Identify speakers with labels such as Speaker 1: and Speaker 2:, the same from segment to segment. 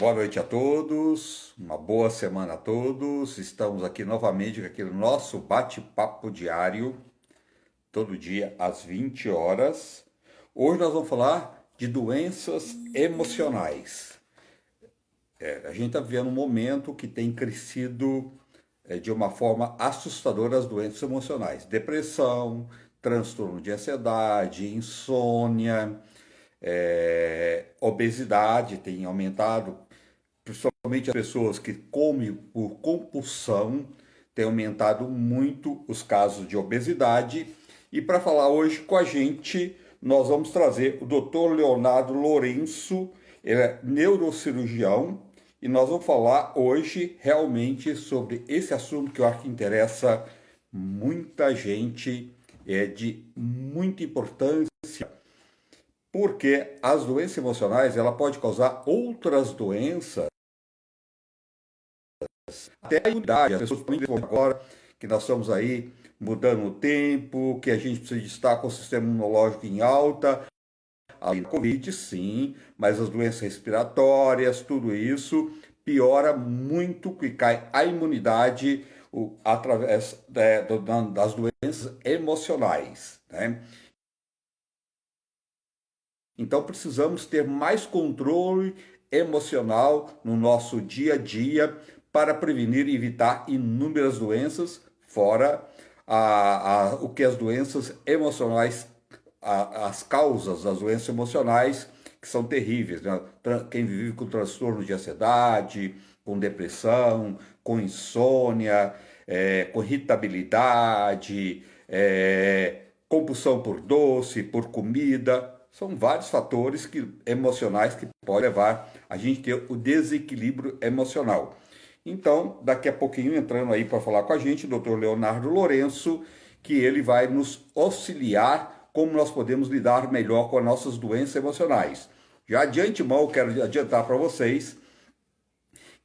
Speaker 1: Boa noite a todos, uma boa semana a todos. Estamos aqui novamente com aquele nosso bate-papo diário, todo dia às 20 horas. Hoje nós vamos falar de doenças emocionais. A gente está vivendo um momento que tem crescido de uma forma assustadora as doenças emocionais. Depressão, transtorno de ansiedade, insônia, obesidade tem aumentado. Principalmente as pessoas que comem por compulsão, tem aumentado muito os casos de obesidade. E para falar hoje com a gente, nós vamos trazer o Dr. Leonardo Lourenço, ele é neurocirurgião, e nós vamos falar hoje realmente sobre esse assunto que eu acho que interessa muita gente, é de muita importância, porque as doenças emocionais ela pode causar outras doenças até a idade. As pessoas pensam agora que nós estamos aí mudando o tempo, que a gente precisa estar com o sistema imunológico em alta. A Covid, sim, mas as doenças respiratórias, tudo isso piora muito que cai a imunidade através das doenças emocionais, né? Então precisamos ter mais controle emocional no nosso dia a dia para prevenir e evitar inúmeras doenças, fora o que as doenças emocionais, as causas das doenças emocionais, que são terríveis, né? Quem vive com transtorno de ansiedade, com depressão, com insônia, com irritabilidade, compulsão por doce, por comida, são vários fatores emocionais que podem levar a gente a ter o desequilíbrio emocional. Então, daqui a pouquinho, entrando aí para falar com a gente, o Dr. Leonardo Lourenço, que ele vai nos auxiliar como nós podemos lidar melhor com as nossas doenças emocionais. Já de antemão, eu quero adiantar para vocês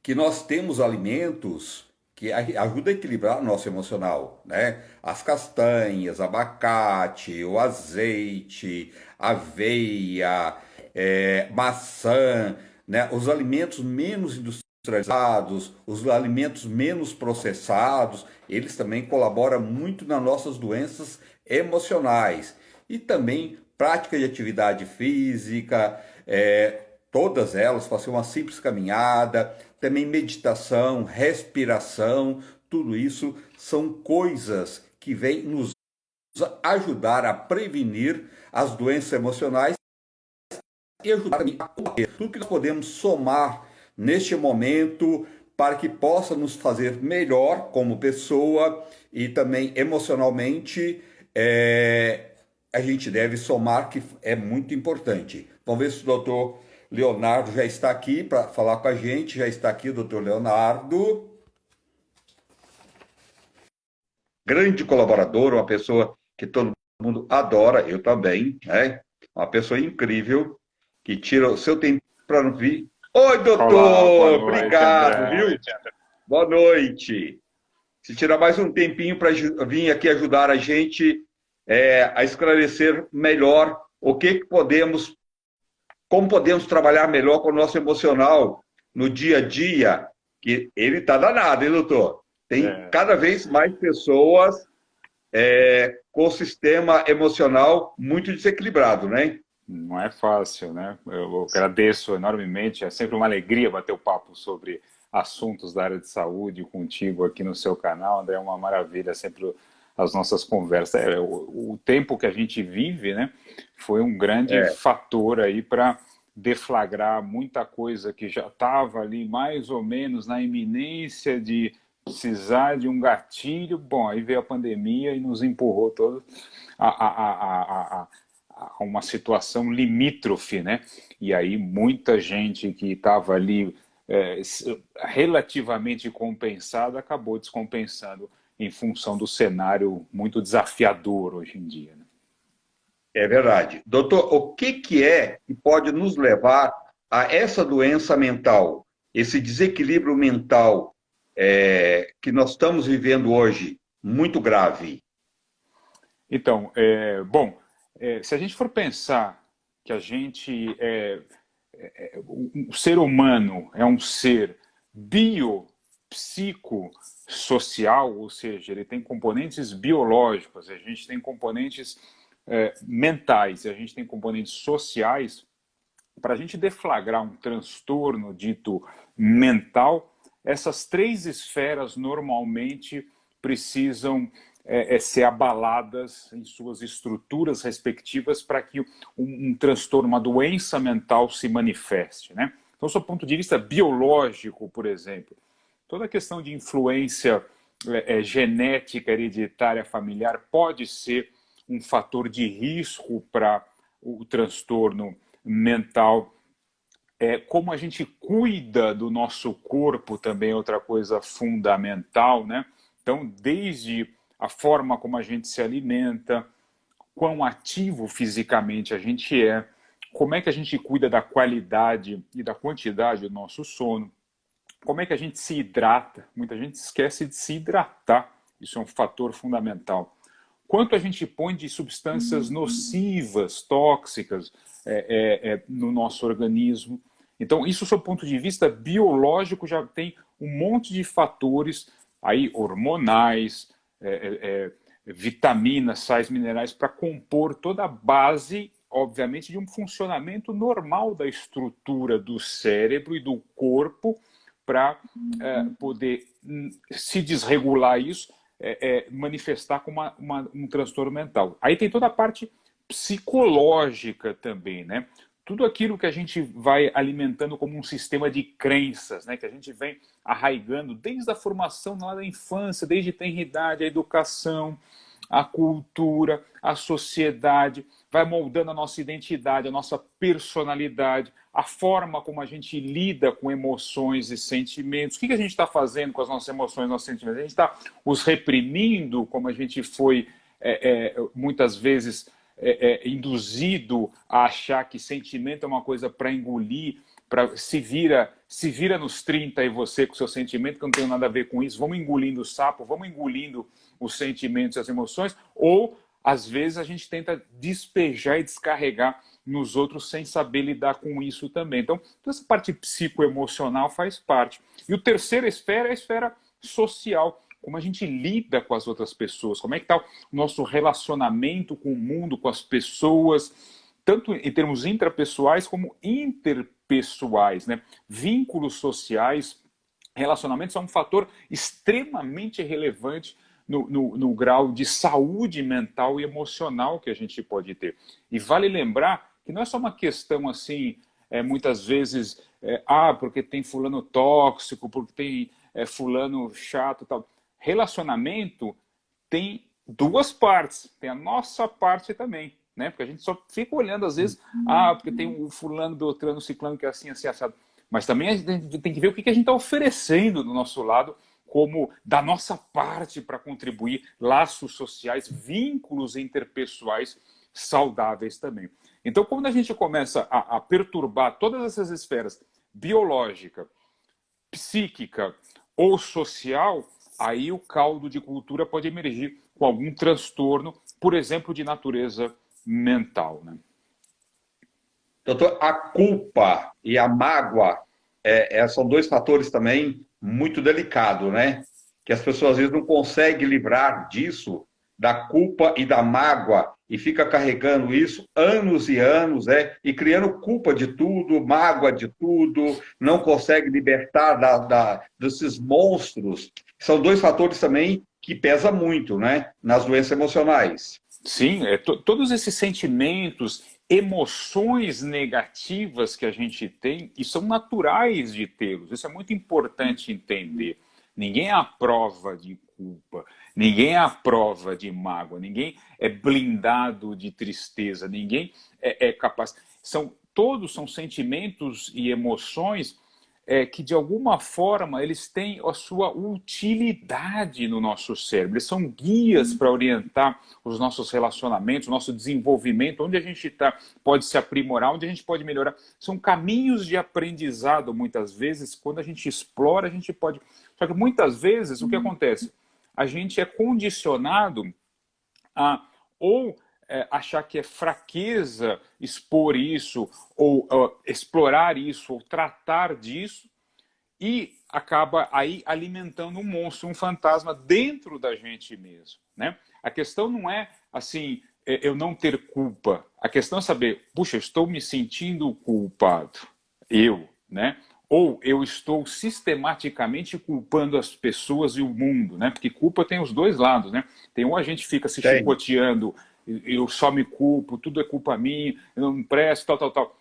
Speaker 1: que nós temos alimentos que ajudam a equilibrar o nosso emocional, né? As castanhas, abacate, o azeite, aveia, maçã, né? Os alimentos menos industrializados, os alimentos menos processados, eles também colaboram muito nas nossas doenças emocionais. E também prática de atividade física, todas elas, fazer uma simples caminhada, também meditação, respiração, tudo isso são coisas que vêm nos ajudar a prevenir as doenças emocionais e ajudar a combater tudo que nós podemos somar neste momento para que possa nos fazer melhor como pessoa e também emocionalmente. A gente deve somar, que é muito importante. Vamos ver se o doutor Leonardo já está aqui para falar com a gente. Já está aqui o doutor Leonardo, grande colaborador, uma pessoa que todo mundo adora, eu também, né? Uma pessoa incrível, que tira o seu tempo para nos vir. Oi,
Speaker 2: Olá, boa
Speaker 1: doutor!
Speaker 2: noite,
Speaker 1: Obrigado,
Speaker 2: André.
Speaker 1: viu? Boa noite. Se tirar mais um tempinho para vir aqui ajudar a gente a esclarecer melhor que podemos, como podemos trabalhar melhor com o nosso emocional no dia a dia, que ele está danado, hein, doutor? Tem
Speaker 2: É,
Speaker 1: cada vez mais pessoas com o sistema emocional muito desequilibrado, né?
Speaker 2: não é fácil, né? Eu agradeço enormemente, é sempre uma alegria bater o papo sobre assuntos da área de saúde contigo aqui no seu canal, André, é uma maravilha sempre as nossas conversas. O tempo que a gente vive, né, foi um grande
Speaker 1: É,
Speaker 2: fator aí para deflagrar muita coisa que já estava ali mais ou menos na iminência de precisar de um gatilho. Bom, aí veio a pandemia e nos empurrou todos a, a, a, a, a uma situação limítrofe, né? E aí muita gente que estava ali é, relativamente compensada acabou descompensando em função do cenário muito desafiador hoje em dia, né?
Speaker 1: é verdade. Doutor, o que é que pode nos levar a essa doença mental, esse desequilíbrio mental que nós estamos vivendo hoje, muito grave?
Speaker 2: Então, bom, se a gente for pensar que a gente o ser humano é um ser biopsicossocial, ou seja, ele tem componentes biológicos, a gente tem componentes mentais e a gente tem componentes sociais. Para a gente deflagrar um transtorno dito mental, essas três esferas normalmente precisam ser abaladas em suas estruturas respectivas para que um transtorno, uma doença mental se manifeste, né? Então, do ponto de vista biológico, por exemplo, toda a questão de influência genética, hereditária, familiar pode ser um fator de risco para o transtorno mental. Como a gente cuida do nosso corpo também é outra coisa fundamental, né? Então, desde a forma como a gente se alimenta, quão ativo fisicamente a gente é, como é que a gente cuida da qualidade e da quantidade do nosso sono, como é que a gente se hidrata. Muita gente esquece de se hidratar, isso é um fator fundamental. Quanto a gente põe de substâncias nocivas, tóxicas no nosso organismo. Então, isso, do ponto de vista biológico, já tem um monte de fatores aí hormonais, vitaminas, sais minerais, para compor toda a base, obviamente, de um funcionamento normal da estrutura do cérebro e do corpo para poder se desregular isso, manifestar como um transtorno mental. Aí tem toda a parte psicológica também, né? Tudo aquilo que a gente vai alimentando como um sistema de crenças, né? Que a gente vem arraigando desde a formação lá da infância, desde a tenridade, a educação, a cultura, a sociedade, vai moldando a nossa identidade, a nossa personalidade, a forma como a gente lida com emoções e sentimentos. O que a gente está fazendo com as nossas emoções e nossos sentimentos? A gente está os reprimindo, como a gente foi muitas vezes induzido a achar que sentimento é uma coisa para engolir, se vira nos 30 e você com o seu sentimento, que eu não tenho nada a ver com isso, vamos engolindo o sapo, vamos engolindo os sentimentos e as emoções, ou às vezes a gente tenta despejar e descarregar nos outros sem saber lidar com isso também. Então, toda essa parte psicoemocional faz parte. E a terceira esfera é a esfera social, como a gente lida com as outras pessoas, como é que está o nosso relacionamento com o mundo, com as pessoas, tanto em termos intrapessoais como interpessoais, né? Vínculos sociais, relacionamentos são um fator extremamente relevante no grau de saúde mental e emocional que a gente pode ter. E vale lembrar que não é só uma questão assim, muitas vezes, porque tem fulano tóxico, porque tem fulano chato e tal. Relacionamento tem duas partes, tem a nossa parte também, né? Porque a gente só fica olhando às vezes, porque tem o fulano, beltrano, ciclano que é assim, assim, assado. Mas também a gente tem que ver o que a gente está oferecendo do nosso lado, como da nossa parte para contribuir, laços sociais, vínculos interpessoais saudáveis também. Então, quando a gente começa a perturbar todas essas esferas, biológica, psíquica ou social, aí o caldo de cultura pode emergir com algum transtorno, por exemplo, de natureza mental, né?
Speaker 1: Doutor, a culpa e a mágoa são dois fatores também muito delicados, né? Que as pessoas às vezes não conseguem livrar disso, da culpa e da mágoa, e fica carregando isso anos e anos, e criando culpa de tudo, mágoa de tudo, não consegue libertar desses monstros. São dois fatores também que pesam muito, né? Nas doenças emocionais.
Speaker 2: Sim, todos esses sentimentos, emoções negativas que a gente tem, e são naturais de tê-los. Isso é muito importante entender. Ninguém é à prova de culpa, ninguém é à prova de mágoa, ninguém é blindado de tristeza, ninguém é capaz. Todos são sentimentos e emoções que, de alguma forma, eles têm a sua utilidade no nosso cérebro. Eles são guias para orientar os nossos relacionamentos, o nosso desenvolvimento, onde a gente pode se aprimorar, onde a gente pode melhorar. São caminhos de aprendizado, muitas vezes, quando a gente explora, a gente pode... Só que, muitas vezes, o que acontece? A gente é condicionado a ou achar que é fraqueza expor isso, ou explorar isso, ou tratar disso, e acaba aí alimentando um monstro, um fantasma dentro da gente mesmo, né? A questão não é assim, eu não ter culpa. A questão é saber, puxa, eu estou me sentindo culpado, né? Ou eu estou sistematicamente culpando as pessoas e o mundo, né? Porque culpa tem os dois lados, né? Tem um, a gente fica se
Speaker 1: Tem.
Speaker 2: chicoteando, eu só me culpo, tudo é culpa minha, eu não presto, tal, tal, tal.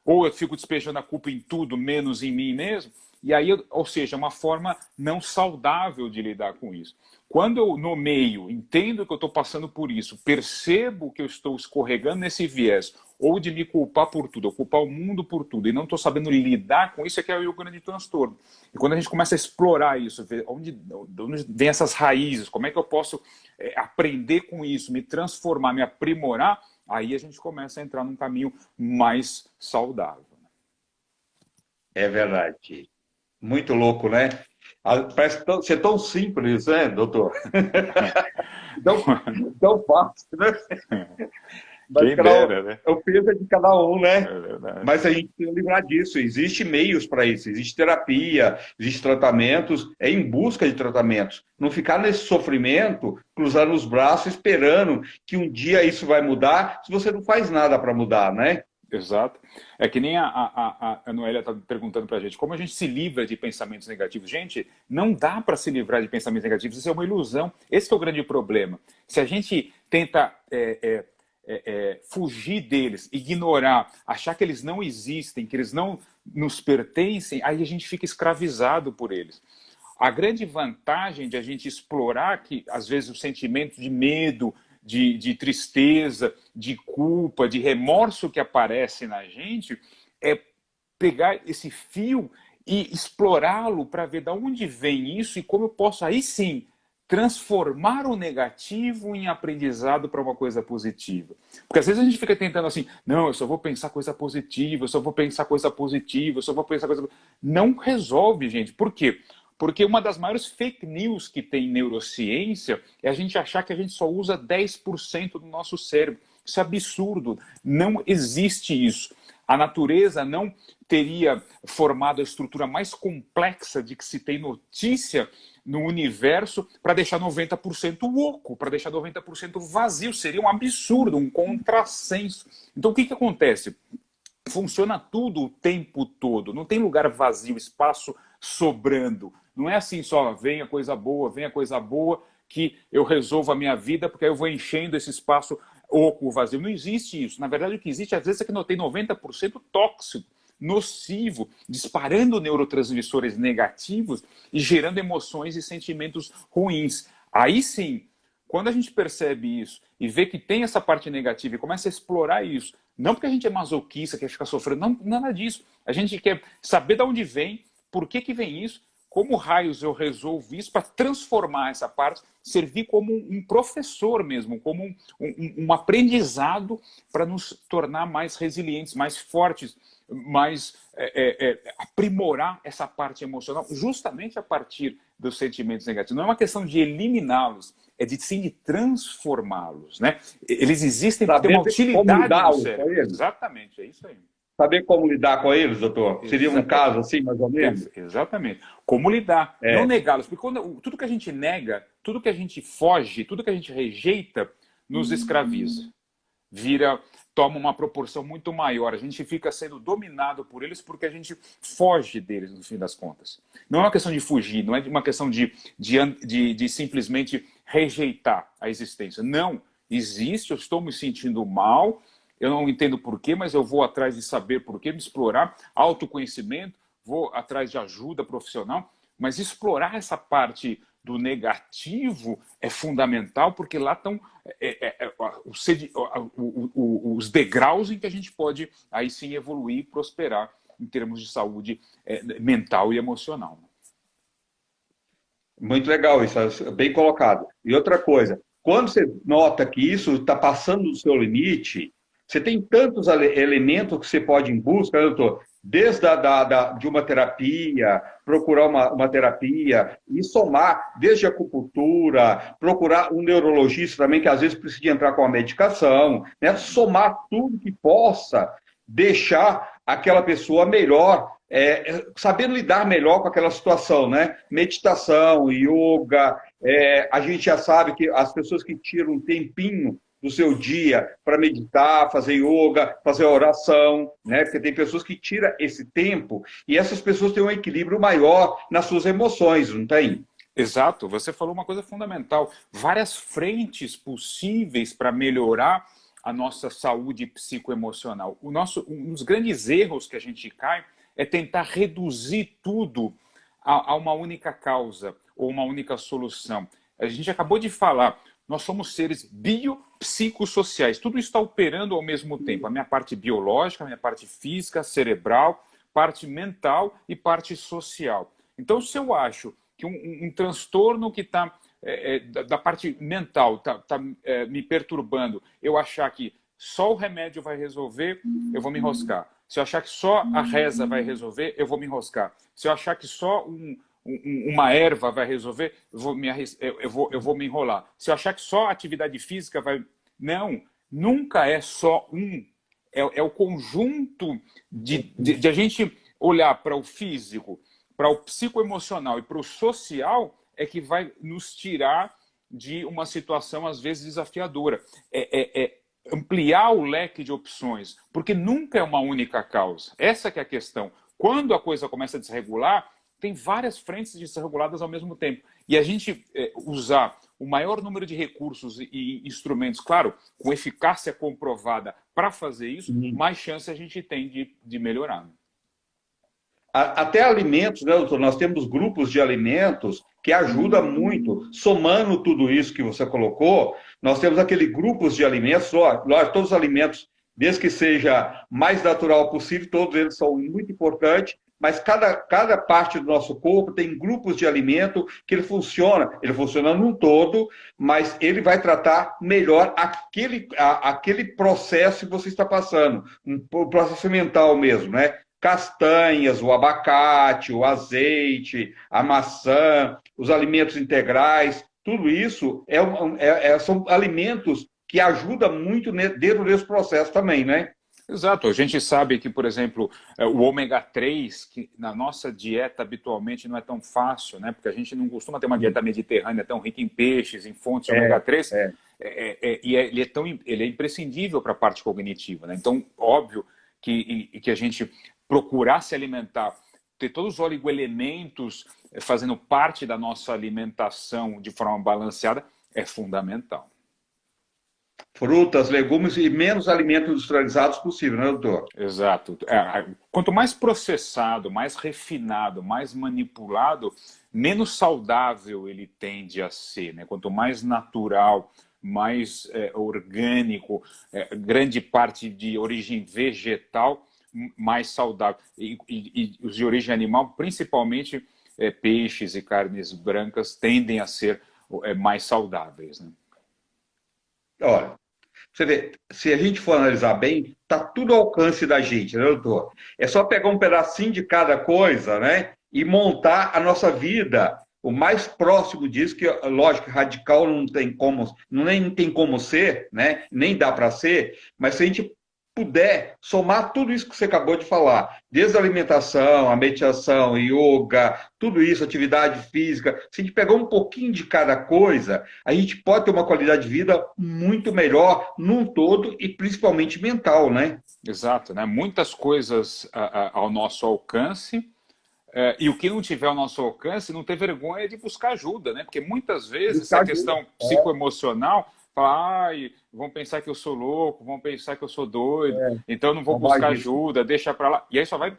Speaker 2: Ou eu fico despejando a culpa em tudo, menos em mim mesmo. E aí, ou seja, uma forma não saudável de lidar com isso. Quando eu nomeio, entendo que eu estou passando por isso, percebo que eu estou escorregando nesse viés, ou de me culpar por tudo, ou culpar o mundo por tudo, e não estou sabendo lidar com isso, é que é o grande transtorno. E quando a gente começa a explorar isso, ver onde vem essas raízes, como é que eu posso aprender com isso, me transformar, me aprimorar, aí a gente começa a entrar num caminho mais saudável.
Speaker 1: É verdade. Muito louco, né? Parece ser tão simples, né, doutor? Tão, tão fácil, né? Mas
Speaker 2: Quem dera, né?
Speaker 1: o peso é de cada um, né?
Speaker 2: É verdade.
Speaker 1: Mas a gente tem que lembrar disso. Existem meios para isso. Existe terapia, existe tratamentos. É em busca de tratamentos. Não ficar nesse sofrimento, cruzando os braços, esperando que um dia isso vai mudar, se você não faz nada para mudar, né?
Speaker 2: Exato. É que nem a Noélia está perguntando para a gente, como a gente se livra de pensamentos negativos? Gente, não dá para se livrar de pensamentos negativos, isso é uma ilusão. Esse é o grande problema. Se a gente tenta fugir deles, ignorar, achar que eles não existem, que eles não nos pertencem, aí a gente fica escravizado por eles. A grande vantagem de a gente explorar que, às vezes, o sentimento de medo, de tristeza, de culpa, de remorso que aparece na gente, é pegar esse fio e explorá-lo para ver de onde vem isso e como eu posso, aí sim, transformar o negativo em aprendizado para uma coisa positiva. Porque às vezes a gente fica tentando assim, não, eu só vou pensar coisa positiva, eu só vou pensar coisa positiva, eu só vou pensar coisa... Não resolve, gente. Por quê? Porque uma das maiores fake news que tem em neurociência é a gente achar que a gente só usa 10% do nosso cérebro. Isso é absurdo. Não existe isso. A natureza não teria formado a estrutura mais complexa de que se tem notícia no universo para deixar 90% oco, para deixar 90% vazio. Seria um absurdo, um contrassenso. Então o que acontece? Funciona tudo o tempo todo. Não tem lugar vazio, espaço sobrando. Não é assim só, vem a coisa boa, que eu resolvo a minha vida, porque aí eu vou enchendo esse espaço oco, vazio. Não existe isso. Na verdade, o que existe, às vezes, é que não tem 90% tóxico, nocivo, disparando neurotransmissores negativos e gerando emoções e sentimentos ruins. Aí sim, quando a gente percebe isso e vê que tem essa parte negativa e começa a explorar isso, não porque a gente é masoquista, quer ficar sofrendo, não, nada disso. A gente quer saber de onde vem, por que vem isso, como raios eu resolvo isso para transformar essa parte, servir como um professor mesmo, como um aprendizado para nos tornar mais resilientes, mais fortes, mais aprimorar essa parte emocional, justamente a partir dos sentimentos negativos. Não é uma questão de eliminá-los, é de sim de transformá-los, né? Eles existem para ter uma utilidade no cérebro. Exatamente, é isso aí.
Speaker 1: Saber como lidar com eles, doutor? Seria um caso assim, mais ou menos?
Speaker 2: Exatamente. Como lidar, não negá-los. Porque tudo que a gente nega, tudo que a gente foge, tudo que a gente rejeita, nos escraviza. Toma uma proporção muito maior. A gente fica sendo dominado por eles porque a gente foge deles, no fim das contas. Não é uma questão de fugir, não é uma questão de simplesmente rejeitar a existência. Não, existe, eu estou me sentindo mal, eu não entendo porquê, mas eu vou atrás de saber porquê, me explorar, autoconhecimento, vou atrás de ajuda profissional, mas explorar essa parte do negativo é fundamental, porque lá estão os degraus em que a gente pode aí sim evoluir e prosperar em termos de saúde mental e emocional.
Speaker 1: Muito legal, isso é bem colocado. E outra coisa, quando você nota que isso está passando do seu limite, você tem tantos elementos que você pode ir em busca, né, doutor? desde de uma terapia, procurar uma terapia e somar desde a acupuntura, procurar um neurologista também, que às vezes precisa entrar com a medicação, né? Somar tudo que possa deixar aquela pessoa melhor, sabendo lidar melhor com aquela situação, né? Meditação, yoga, a gente já sabe que as pessoas que tiram um tempinho do seu dia para meditar, fazer yoga, fazer oração, né? Porque tem pessoas que tiram esse tempo e essas pessoas têm um equilíbrio maior nas suas emoções, não tem?
Speaker 2: Exato, você falou uma coisa fundamental. Várias frentes possíveis para melhorar a nossa saúde psicoemocional. Um dos grandes erros que a gente cai é tentar reduzir tudo a uma única causa ou uma única solução. A gente acabou de falar, nós somos seres biopsicossociais, tudo está operando ao mesmo tempo. A minha parte biológica, a minha parte física, cerebral, parte mental e parte social. Então, se eu acho que um transtorno que está da parte mental está me perturbando, eu achar que só o remédio vai resolver, eu vou me enroscar. Se eu achar que só a reza vai resolver, eu vou me enroscar. Se eu achar que só uma erva vai resolver, eu vou me enrolar. Se eu achar que só a atividade física vai... Não, nunca é só um. É o conjunto de a gente olhar para o físico, para o psicoemocional e para o social é que vai nos tirar de uma situação, às vezes, desafiadora. Ampliar o leque de opções, porque nunca é uma única causa. Essa que é a questão. Quando a coisa começa a desregular, tem várias frentes desreguladas ao mesmo tempo. E a gente usar o maior número de recursos e instrumentos, claro, com eficácia comprovada para fazer isso, mais chance a gente tem de melhorar.
Speaker 1: Até alimentos, né, doutor? Nós temos grupos de alimentos que ajudam muito. Somando tudo isso que você colocou, nós temos aquele grupos de alimentos, todos os alimentos, desde que seja mais natural possível, todos eles são muito importantes, mas cada parte do nosso corpo tem grupos de alimento que ele funciona num todo, mas ele vai tratar melhor aquele processo que você está passando, um processo mental mesmo, né? Castanhas, o abacate, o azeite, a maçã, os alimentos integrais, tudo isso são alimentos que ajudam muito dentro desse processo também, né?
Speaker 2: Exato. A gente sabe que, por exemplo, o ômega 3, que na nossa dieta habitualmente não é tão fácil, né? Porque a gente não costuma ter uma dieta mediterrânea tão rica em peixes, em fontes de ômega 3, ele é imprescindível para a parte cognitiva, né? Então, óbvio que a gente procurar se alimentar, ter todos os oligoelementos fazendo parte da nossa alimentação de forma balanceada é fundamental.
Speaker 1: Frutas, legumes e menos alimentos industrializados possível, né, doutor?
Speaker 2: Exato. Quanto mais processado, mais refinado, mais manipulado, menos saudável ele tende a ser, né? Quanto mais natural, mais orgânico, grande parte de origem vegetal, mais saudável. E os de origem animal, principalmente peixes e carnes brancas, tendem a ser mais saudáveis, né?
Speaker 1: Olha, você vê, se a gente for analisar bem, está tudo ao alcance da gente, né, doutor? É só pegar um pedacinho de cada coisa, né? E montar a nossa vida o mais próximo disso, que, lógico, radical não tem como, nem tem como ser, né? Nem dá para ser, mas se a gente puder somar tudo isso que você acabou de falar, desde a alimentação, a meditação, yoga, tudo isso, atividade física, se a gente pegar um pouquinho de cada coisa, a gente pode ter uma qualidade de vida muito melhor num todo e principalmente mental, né?
Speaker 2: Exato, né? Muitas coisas ao nosso alcance, e o que não tiver ao nosso alcance, não ter vergonha de buscar ajuda, né? Porque muitas vezes essa questão psicoemocional fala, vão pensar que eu sou louco, vão pensar que eu sou doido, então eu não vou buscar ajuda, deixa para lá. E aí só vai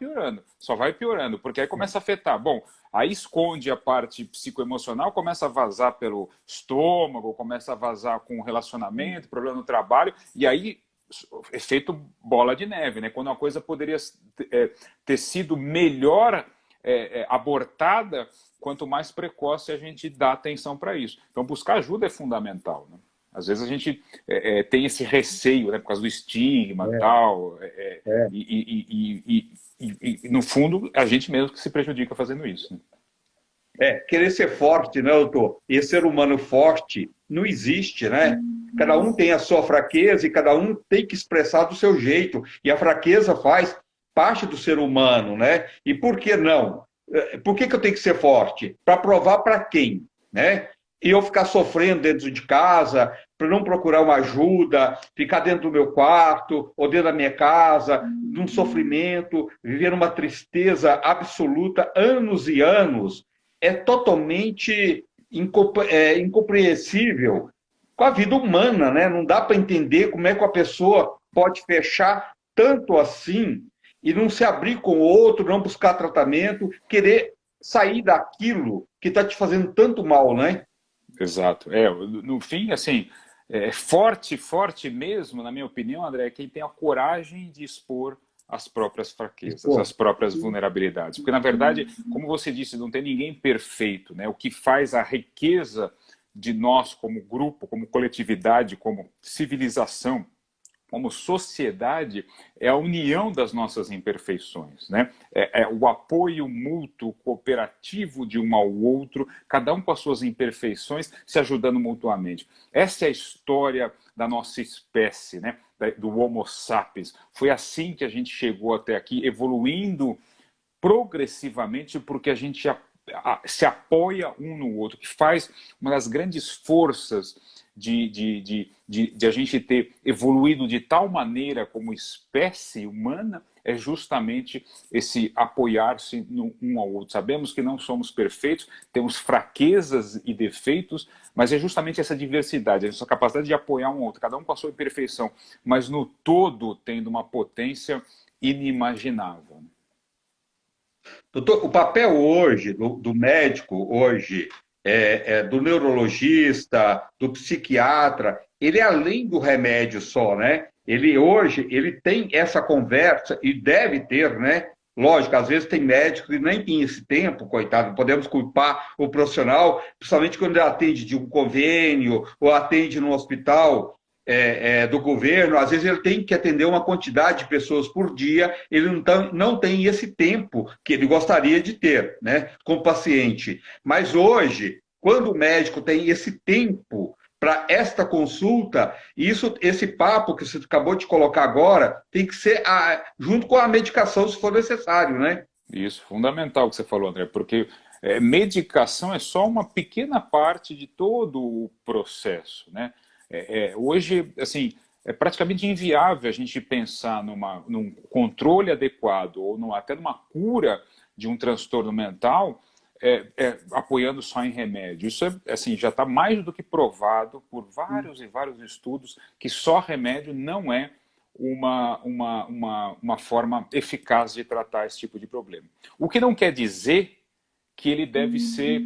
Speaker 2: piorando, porque aí começa a afetar. Bom, aí esconde a parte psicoemocional, começa a vazar pelo estômago, começa a vazar com relacionamento, problema no trabalho, e aí efeito bola de neve, né? Quando uma coisa poderia ter sido melhor abortada, quanto mais precoce a gente dá atenção para isso. Então buscar ajuda é fundamental, né? Às vezes a gente tem esse receio, né, por causa do estigma e
Speaker 1: É,
Speaker 2: tal,
Speaker 1: é.
Speaker 2: e, no fundo, a gente mesmo que se prejudica fazendo isso, né?
Speaker 1: Querer ser forte, né, doutor? E ser humano forte não existe, né? Cada um tem a sua fraqueza e cada um tem que expressar do seu jeito. E a fraqueza faz parte do ser humano, né? E por que não? Por que eu tenho que ser forte? Para provar para quem, né? E eu ficar sofrendo dentro de casa, para não procurar uma ajuda, ficar dentro do meu quarto ou dentro da minha casa, num sofrimento, viver uma tristeza absoluta, anos e anos, é totalmente incompreensível com a vida humana, né? Não dá para entender como é que a pessoa pode fechar tanto assim e não se abrir com o outro, não buscar tratamento, querer sair daquilo que está te fazendo tanto mal, né?
Speaker 2: Exato. No fim, assim, forte, forte mesmo, na minha opinião, André, é quem tem a coragem de expor as próprias fraquezas,
Speaker 1: Expor.
Speaker 2: as próprias vulnerabilidades. Porque, na verdade, como você disse, não tem ninguém perfeito, né? O que faz a riqueza de nós como grupo, como coletividade, como civilização, como sociedade, é a união das nossas imperfeições, né? É o apoio mútuo, cooperativo de um ao outro, cada um com as suas imperfeições, se ajudando mutuamente. Essa é a história da nossa espécie, né? Do Homo sapiens. Foi assim que a gente chegou até aqui, evoluindo progressivamente, porque a gente se apoia um no outro, que faz uma das grandes forças de a gente ter evoluído de tal maneira como espécie humana é justamente esse apoiar-se um ao outro. Sabemos que não somos perfeitos, temos fraquezas e defeitos, mas é justamente essa diversidade, essa capacidade de apoiar um ao outro, cada um com a sua imperfeição, mas no todo tendo uma potência inimaginável.
Speaker 1: Doutor, o papel hoje do médico, hoje, do neurologista, do psiquiatra, ele é além do remédio só, né? Ele hoje, ele tem essa conversa e deve ter, né? Lógico, às vezes tem médicos que nem tem esse tempo, coitado, podemos culpar o profissional, principalmente quando ele atende de um convênio ou atende no hospital do governo, às vezes ele tem que atender uma quantidade de pessoas por dia, ele não tem esse tempo que ele gostaria de ter, né, com o paciente. Mas hoje, quando o médico tem esse tempo para esta consulta, esse papo que você acabou de colocar agora, tem que ser junto com a medicação, se for necessário, né?
Speaker 2: Isso, fundamental o que você falou, André, porque medicação é só uma pequena parte de todo o processo, né? Hoje, assim, é praticamente inviável a gente pensar num controle adequado ou até numa cura de um transtorno mental apoiando só em remédio. Isso assim, já está mais do que provado por vários e vários estudos que só remédio não é uma forma eficaz de tratar esse tipo de problema. O que não quer dizer que ele deve ser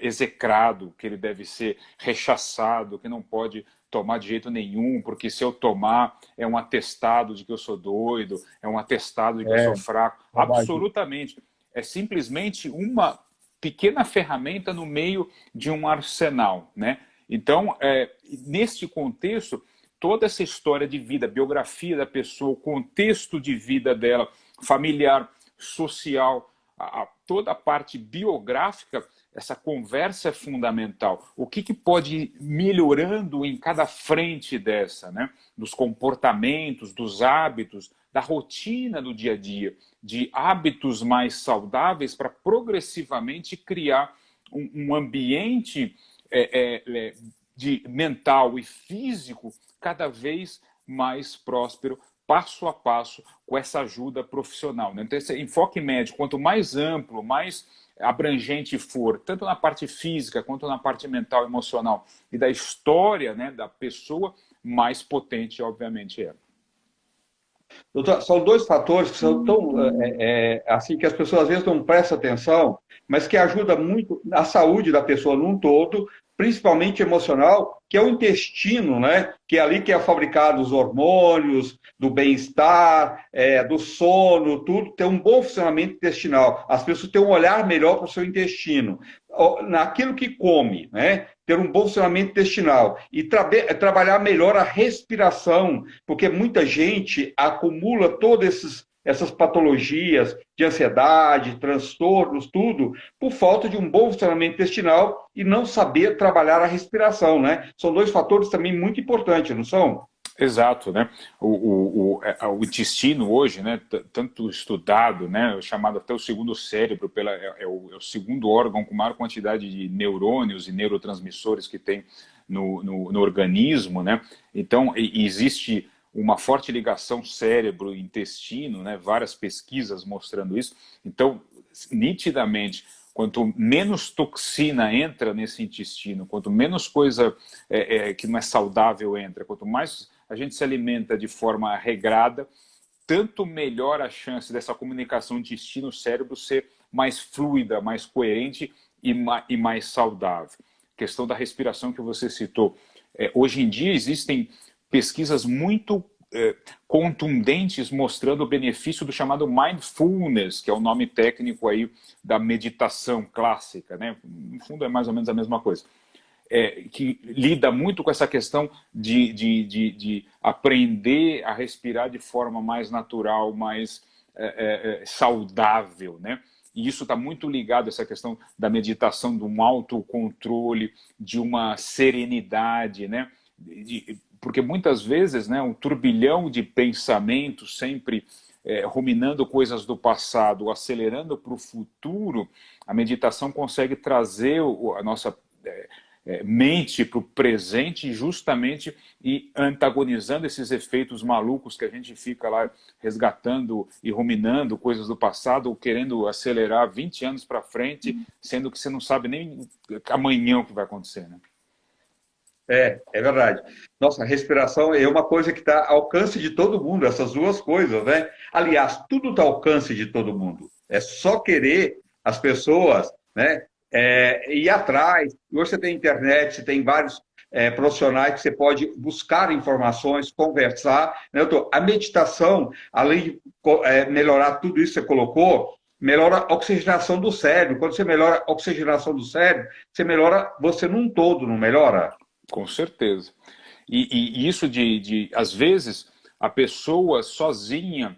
Speaker 2: execrado, que ele deve ser rechaçado, que não pode tomar de jeito nenhum, porque se eu tomar é um atestado de que eu sou doido, é um atestado de que eu sou fraco. Absolutamente. É simplesmente uma pequena ferramenta no meio de um arsenal, né? Então, neste contexto, toda essa história de vida, biografia da pessoa, o contexto de vida dela, familiar, social, toda a parte biográfica, essa conversa é fundamental. O que pode ir melhorando em cada frente dessa, né? Dos comportamentos, dos hábitos, da rotina do dia a dia, de hábitos mais saudáveis para progressivamente criar um ambiente mental e físico cada vez mais próspero, passo a passo, com essa ajuda profissional, né? Então, esse enfoque médico, quanto mais amplo, mais abrangente for, tanto na parte física quanto na parte mental, emocional e da história, né, da pessoa, mais potente, obviamente, é.
Speaker 1: Doutor, são dois fatores que são tão assim que as pessoas às vezes não prestam atenção, mas que ajuda muito a saúde da pessoa num todo, principalmente emocional, que é o intestino, né? Que é ali que é fabricado os hormônios do bem-estar, do sono, tudo tem um bom funcionamento intestinal. As pessoas têm um olhar melhor para o seu intestino. naquilo que come, né? Ter um bom funcionamento intestinal e trabalhar melhor a respiração, porque muita gente acumula todas essas patologias de ansiedade, transtornos, tudo, por falta de um bom funcionamento intestinal e não saber trabalhar a respiração, né? São dois fatores também muito importantes, não são?
Speaker 2: Exato, né? O intestino hoje, né, tanto estudado, né, chamado até o segundo cérebro, é o segundo órgão com maior quantidade de neurônios e neurotransmissores que tem no organismo, né? Então, existe uma forte ligação cérebro-intestino, né? Várias pesquisas mostrando isso. Então, nitidamente, quanto menos toxina entra nesse intestino, quanto menos coisa que não é saudável entra, quanto mais a gente se alimenta de forma regrada, tanto melhor a chance dessa comunicação intestino-cérebro ser mais fluida, mais coerente e mais saudável. A questão da respiração que você citou. Hoje em dia existem pesquisas muito contundentes mostrando o benefício do chamado mindfulness, que é o nome técnico aí da meditação clássica, né? No fundo é mais ou menos a mesma coisa. Que lida muito com essa questão de aprender a respirar de forma mais natural, mais saudável, né? E isso está muito ligado a essa questão da meditação, de um autocontrole, de uma serenidade, né? Porque muitas vezes, né, um turbilhão de pensamentos sempre ruminando coisas do passado, acelerando para o futuro, a meditação consegue trazer a nossa mente para o presente justamente e antagonizando esses efeitos malucos que a gente fica lá resgatando e ruminando coisas do passado ou querendo acelerar 20 anos para frente, sendo que você não sabe nem amanhã o que vai acontecer, né?
Speaker 1: É verdade. Nossa, a respiração é uma coisa que está ao alcance de todo mundo, essas duas coisas, né? Aliás, tudo está ao alcance de todo mundo. É só querer as pessoas, né? Ir atrás. Hoje você tem internet, você tem vários profissionais que você pode buscar informações, conversar, né? A meditação, além de melhorar tudo isso que você colocou, melhora a oxigenação do cérebro. Quando você melhora a oxigenação do cérebro, você melhora você num todo, não melhora?
Speaker 2: Com certeza. E isso às vezes, a pessoa sozinha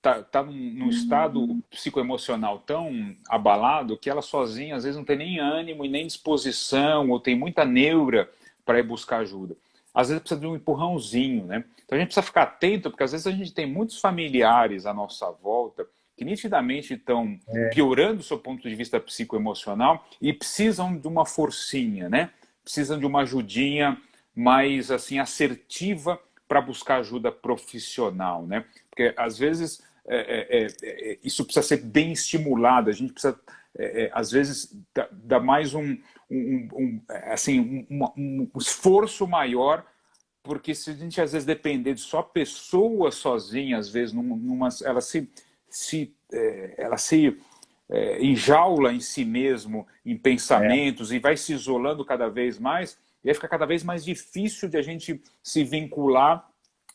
Speaker 2: tá num estado psicoemocional tão abalado que ela sozinha, às vezes, não tem nem ânimo e nem disposição, ou tem muita neura para ir buscar ajuda. Às vezes precisa de um empurrãozinho, né? Então a gente precisa ficar atento, porque às vezes a gente tem muitos familiares à nossa volta que nitidamente estão piorando o seu ponto de vista psicoemocional e precisam de uma forcinha, né? Precisam de uma ajudinha mais assim assertiva para buscar ajuda profissional, né? Porque às vezes isso precisa ser bem estimulado, a gente precisa às vezes dar mais um esforço maior, porque se a gente às vezes depender de só pessoas sozinhas, às vezes ela se enjaula em si mesmo, em pensamentos, e vai se isolando cada vez mais, e aí fica cada vez mais difícil de a gente se vincular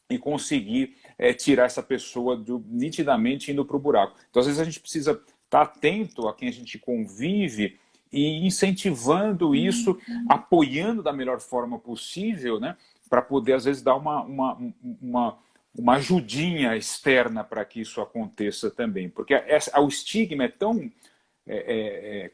Speaker 2: e conseguir tirar essa pessoa nitidamente indo para o buraco. Então, às vezes, a gente precisa estar atento a quem a gente convive e incentivando isso, apoiando da melhor forma possível, né, para poder, às vezes, dar uma ajudinha externa para que isso aconteça também. Porque o estigma é tão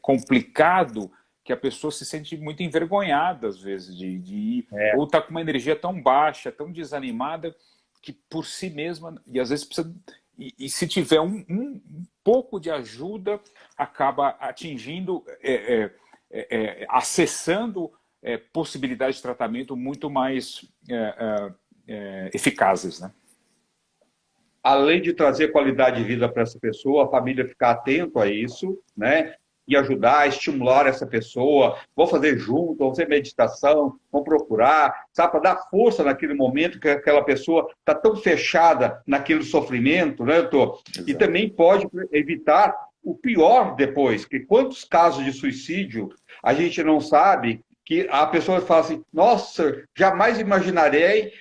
Speaker 2: complicado que a pessoa se sente muito envergonhada, às vezes, de ir, ou está com uma energia tão baixa, tão desanimada, que por si mesma, e às vezes precisa... E se tiver um pouco de ajuda, acaba atingindo, acessando possibilidades de tratamento muito mais eficazes, né?
Speaker 1: Além de trazer qualidade de vida para essa pessoa, a família ficar atento a isso, né? E ajudar, estimular essa pessoa, vão fazer junto, vão fazer meditação, vão procurar, sabe, para dar força naquele momento que aquela pessoa está tão fechada naquele sofrimento, né, doutor? E também pode evitar o pior depois, que quantos casos de suicídio a gente não sabe, que a pessoa fala assim, nossa, jamais imaginaria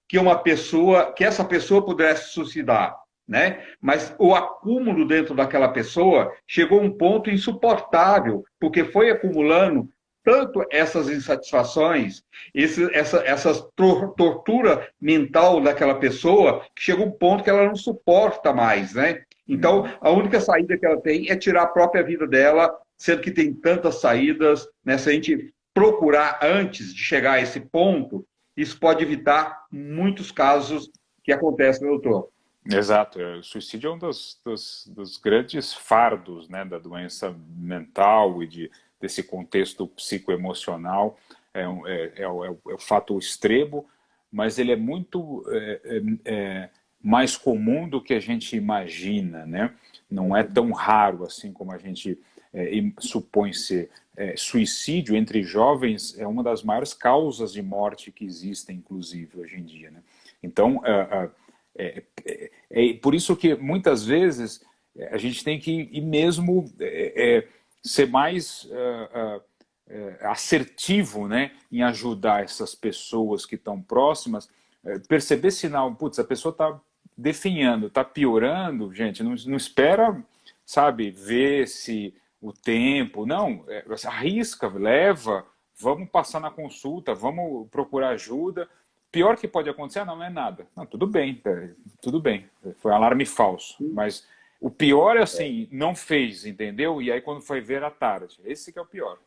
Speaker 1: que essa pessoa pudesse se suicidar. né? Mas o acúmulo dentro daquela pessoa chegou a um ponto insuportável, porque foi acumulando tanto essas insatisfações, essa tortura mental daquela pessoa, que chega um ponto que ela não suporta mais, né? Então,
Speaker 2: Uhum.
Speaker 1: a única saída que ela tem é tirar a própria vida dela, sendo que tem tantas saídas, né? Se a gente procurar antes de chegar a esse ponto, isso pode evitar muitos casos que acontecem, né, doutor?
Speaker 2: Exato, o suicídio é um dos grandes fardos, né, da doença mental e desse contexto psicoemocional. É o fato extremo, mas ele é muito mais comum do que a gente imagina, né? Não é tão raro assim como a gente supõe ser. Suicídio entre jovens é uma das maiores causas de morte que existem, inclusive, hoje em dia, né? Então, por isso que muitas vezes a gente tem que ir mesmo ser mais assertivo, né, em ajudar essas pessoas que estão próximas, perceber sinal, putz, a pessoa está definhando, está piorando, gente, não espera, sabe, ver se o tempo, não, arrisca, leva, vamos passar na consulta, vamos procurar ajuda. Pior que pode acontecer, não é nada. Não, tudo bem, foi um alarme falso. Mas o pior é assim, não fez, entendeu? E aí quando foi ver, era tarde. Esse que é o pior.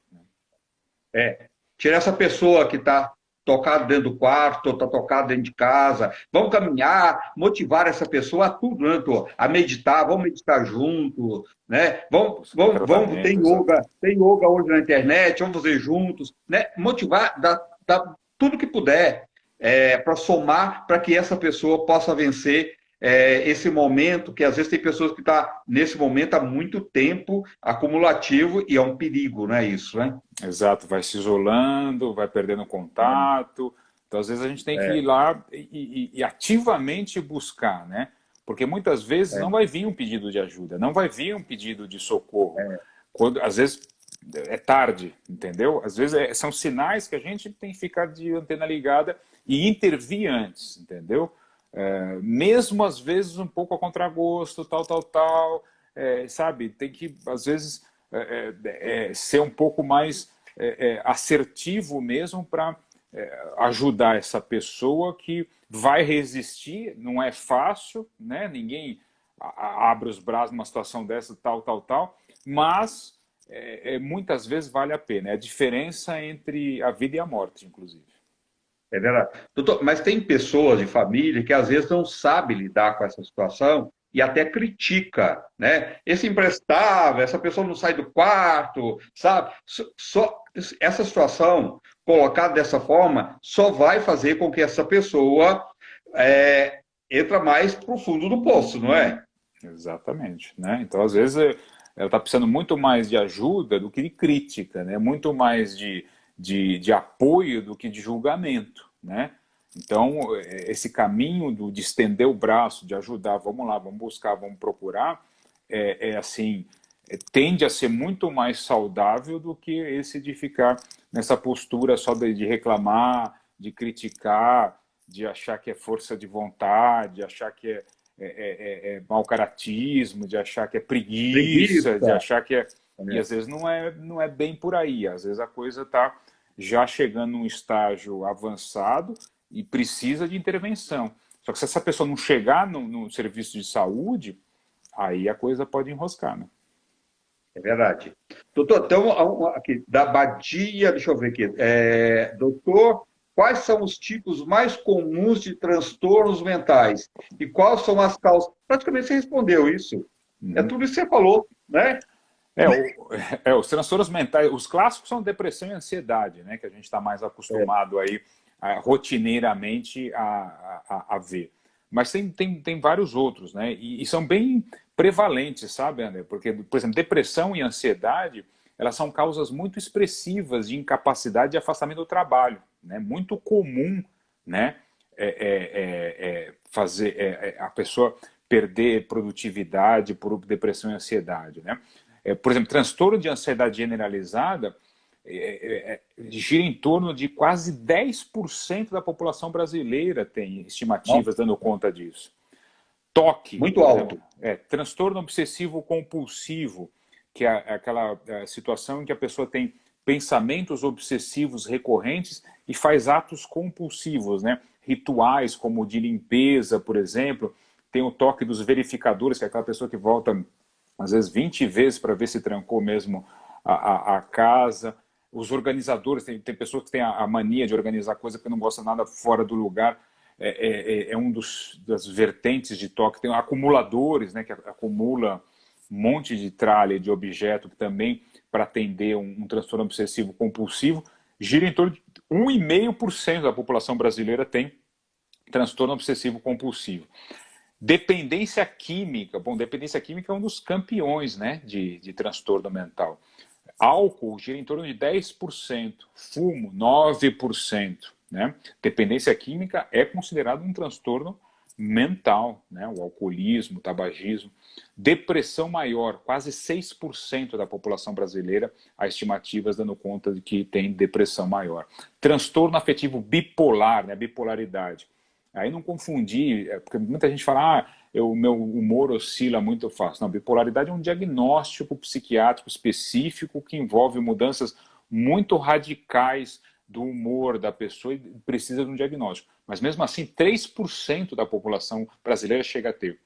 Speaker 2: Né?
Speaker 1: Tirar essa pessoa que está tocada dentro do quarto, ou está tocada dentro de casa. Vamos caminhar, motivar essa pessoa a tudo, né, doutor? A meditar, vamos meditar junto, né?
Speaker 2: Buscar tratamento, exato.
Speaker 1: Tem yoga hoje na internet, vamos fazer juntos, né? Motivar, dar tudo que puder para somar para que essa pessoa possa vencer esse momento, que às vezes tem pessoas que estão nesse momento há muito tempo acumulativo e é um perigo, não é isso, né?
Speaker 2: Exato, vai se isolando, vai perdendo contato. Então, às vezes, a gente tem que ir
Speaker 1: É,
Speaker 2: lá e ativamente buscar, né? Porque muitas vezes
Speaker 1: é,
Speaker 2: não vai vir um pedido de ajuda, não vai vir um pedido de socorro.
Speaker 1: é,
Speaker 2: Às vezes é tarde, entendeu? Às vezes são sinais que a gente tem que ficar de antena ligada e intervir antes, entendeu? Mesmo às vezes um pouco a contragosto, tal, sabe? Tem que, às vezes, ser um pouco mais assertivo mesmo para ajudar essa pessoa que vai resistir, não é fácil, né? Ninguém abre os braços numa situação dessa, tal, mas muitas vezes vale a pena. É a diferença entre a vida e a morte, inclusive.
Speaker 1: é verdade. Doutor, mas tem pessoas de família que às vezes não sabem lidar com essa situação e até critica, né? Esse imprestável, essa pessoa não sai do quarto, sabe? Essa situação colocada dessa forma só vai fazer com que essa pessoa entra mais para o fundo do poço, não é?
Speaker 2: Exatamente, né? Então, às vezes, ela está precisando muito mais de ajuda do que de crítica, né? Muito mais de apoio do que de julgamento, né? Então, esse caminho de estender o braço, de ajudar, vamos lá, vamos buscar, vamos procurar, assim, tende a ser muito mais saudável do que esse de ficar nessa postura só de reclamar, de criticar, de achar que é força de vontade, de achar que é mau caratismo, de achar que é preguiça, de
Speaker 1: Preguiça.
Speaker 2: achar que é. E
Speaker 1: Né?
Speaker 2: às vezes não é bem por aí. Às vezes a coisa está já chegando num estágio avançado e precisa de intervenção. Só que se essa pessoa não chegar no serviço de saúde, aí a coisa pode enroscar, né?
Speaker 1: É verdade. Doutor, então, aqui, da Badia, deixa eu ver aqui. Doutor, quais são os tipos mais comuns de transtornos mentais? E quais são as causas? Praticamente você respondeu isso. É
Speaker 2: Uhum.
Speaker 1: tudo isso que você falou, né?
Speaker 2: É, o, os transtornos mentais, os clássicos são depressão e ansiedade, né? Que a gente está mais acostumado aí rotineiramente a ver. Mas tem vários outros, né? E são bem prevalentes, sabe, André? Porque, por exemplo, depressão e ansiedade, elas são causas muito expressivas de incapacidade e afastamento do trabalho, né? Muito comum, né? Fazer a pessoa perder produtividade por depressão e ansiedade, né? Por exemplo, transtorno de ansiedade generalizada gira em torno de quase 10% da população brasileira tem estimativas dando conta disso. TOC,
Speaker 1: Muito
Speaker 2: por exemplo,
Speaker 1: alto.
Speaker 2: transtorno obsessivo compulsivo, que é aquela situação em que a pessoa tem pensamentos obsessivos recorrentes e faz atos compulsivos, né? Rituais como de limpeza, por exemplo. Tem o toque dos verificadores, que é aquela pessoa que volta às vezes 20 vezes para ver se trancou mesmo a casa. Os organizadores, tem pessoas que têm a mania de organizar coisa que não gosta nada fora do lugar. É um das vertentes de toque. Tem acumuladores, né, que acumula um monte de tralha de objeto, que também, para atender um transtorno obsessivo compulsivo, gira em torno de 1,5% da população brasileira tem transtorno obsessivo compulsivo. Dependência química. Bom, dependência química é um dos campeões, né, de transtorno mental. Álcool gira em torno de 10%, fumo 9%. Né? Dependência química é considerado um transtorno mental, né? O alcoolismo, o tabagismo. Depressão maior, quase 6% da população brasileira, há estimativas dando conta de que tem depressão maior. Transtorno afetivo bipolar, né? Bipolaridade. Aí não confundir, porque muita gente fala, o meu humor oscila muito fácil. Não, bipolaridade é um diagnóstico psiquiátrico específico que envolve mudanças muito radicais do humor da pessoa e precisa de um diagnóstico. Mas mesmo assim, 3% da população brasileira chega a ter.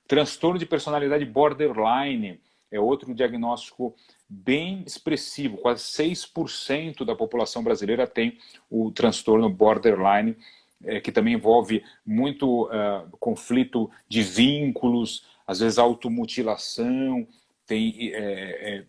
Speaker 2: Transtorno de personalidade borderline é outro diagnóstico bem expressivo. Quase 6% da população brasileira tem o transtorno borderline, que também envolve muito conflito de vínculos, às vezes automutilação, tem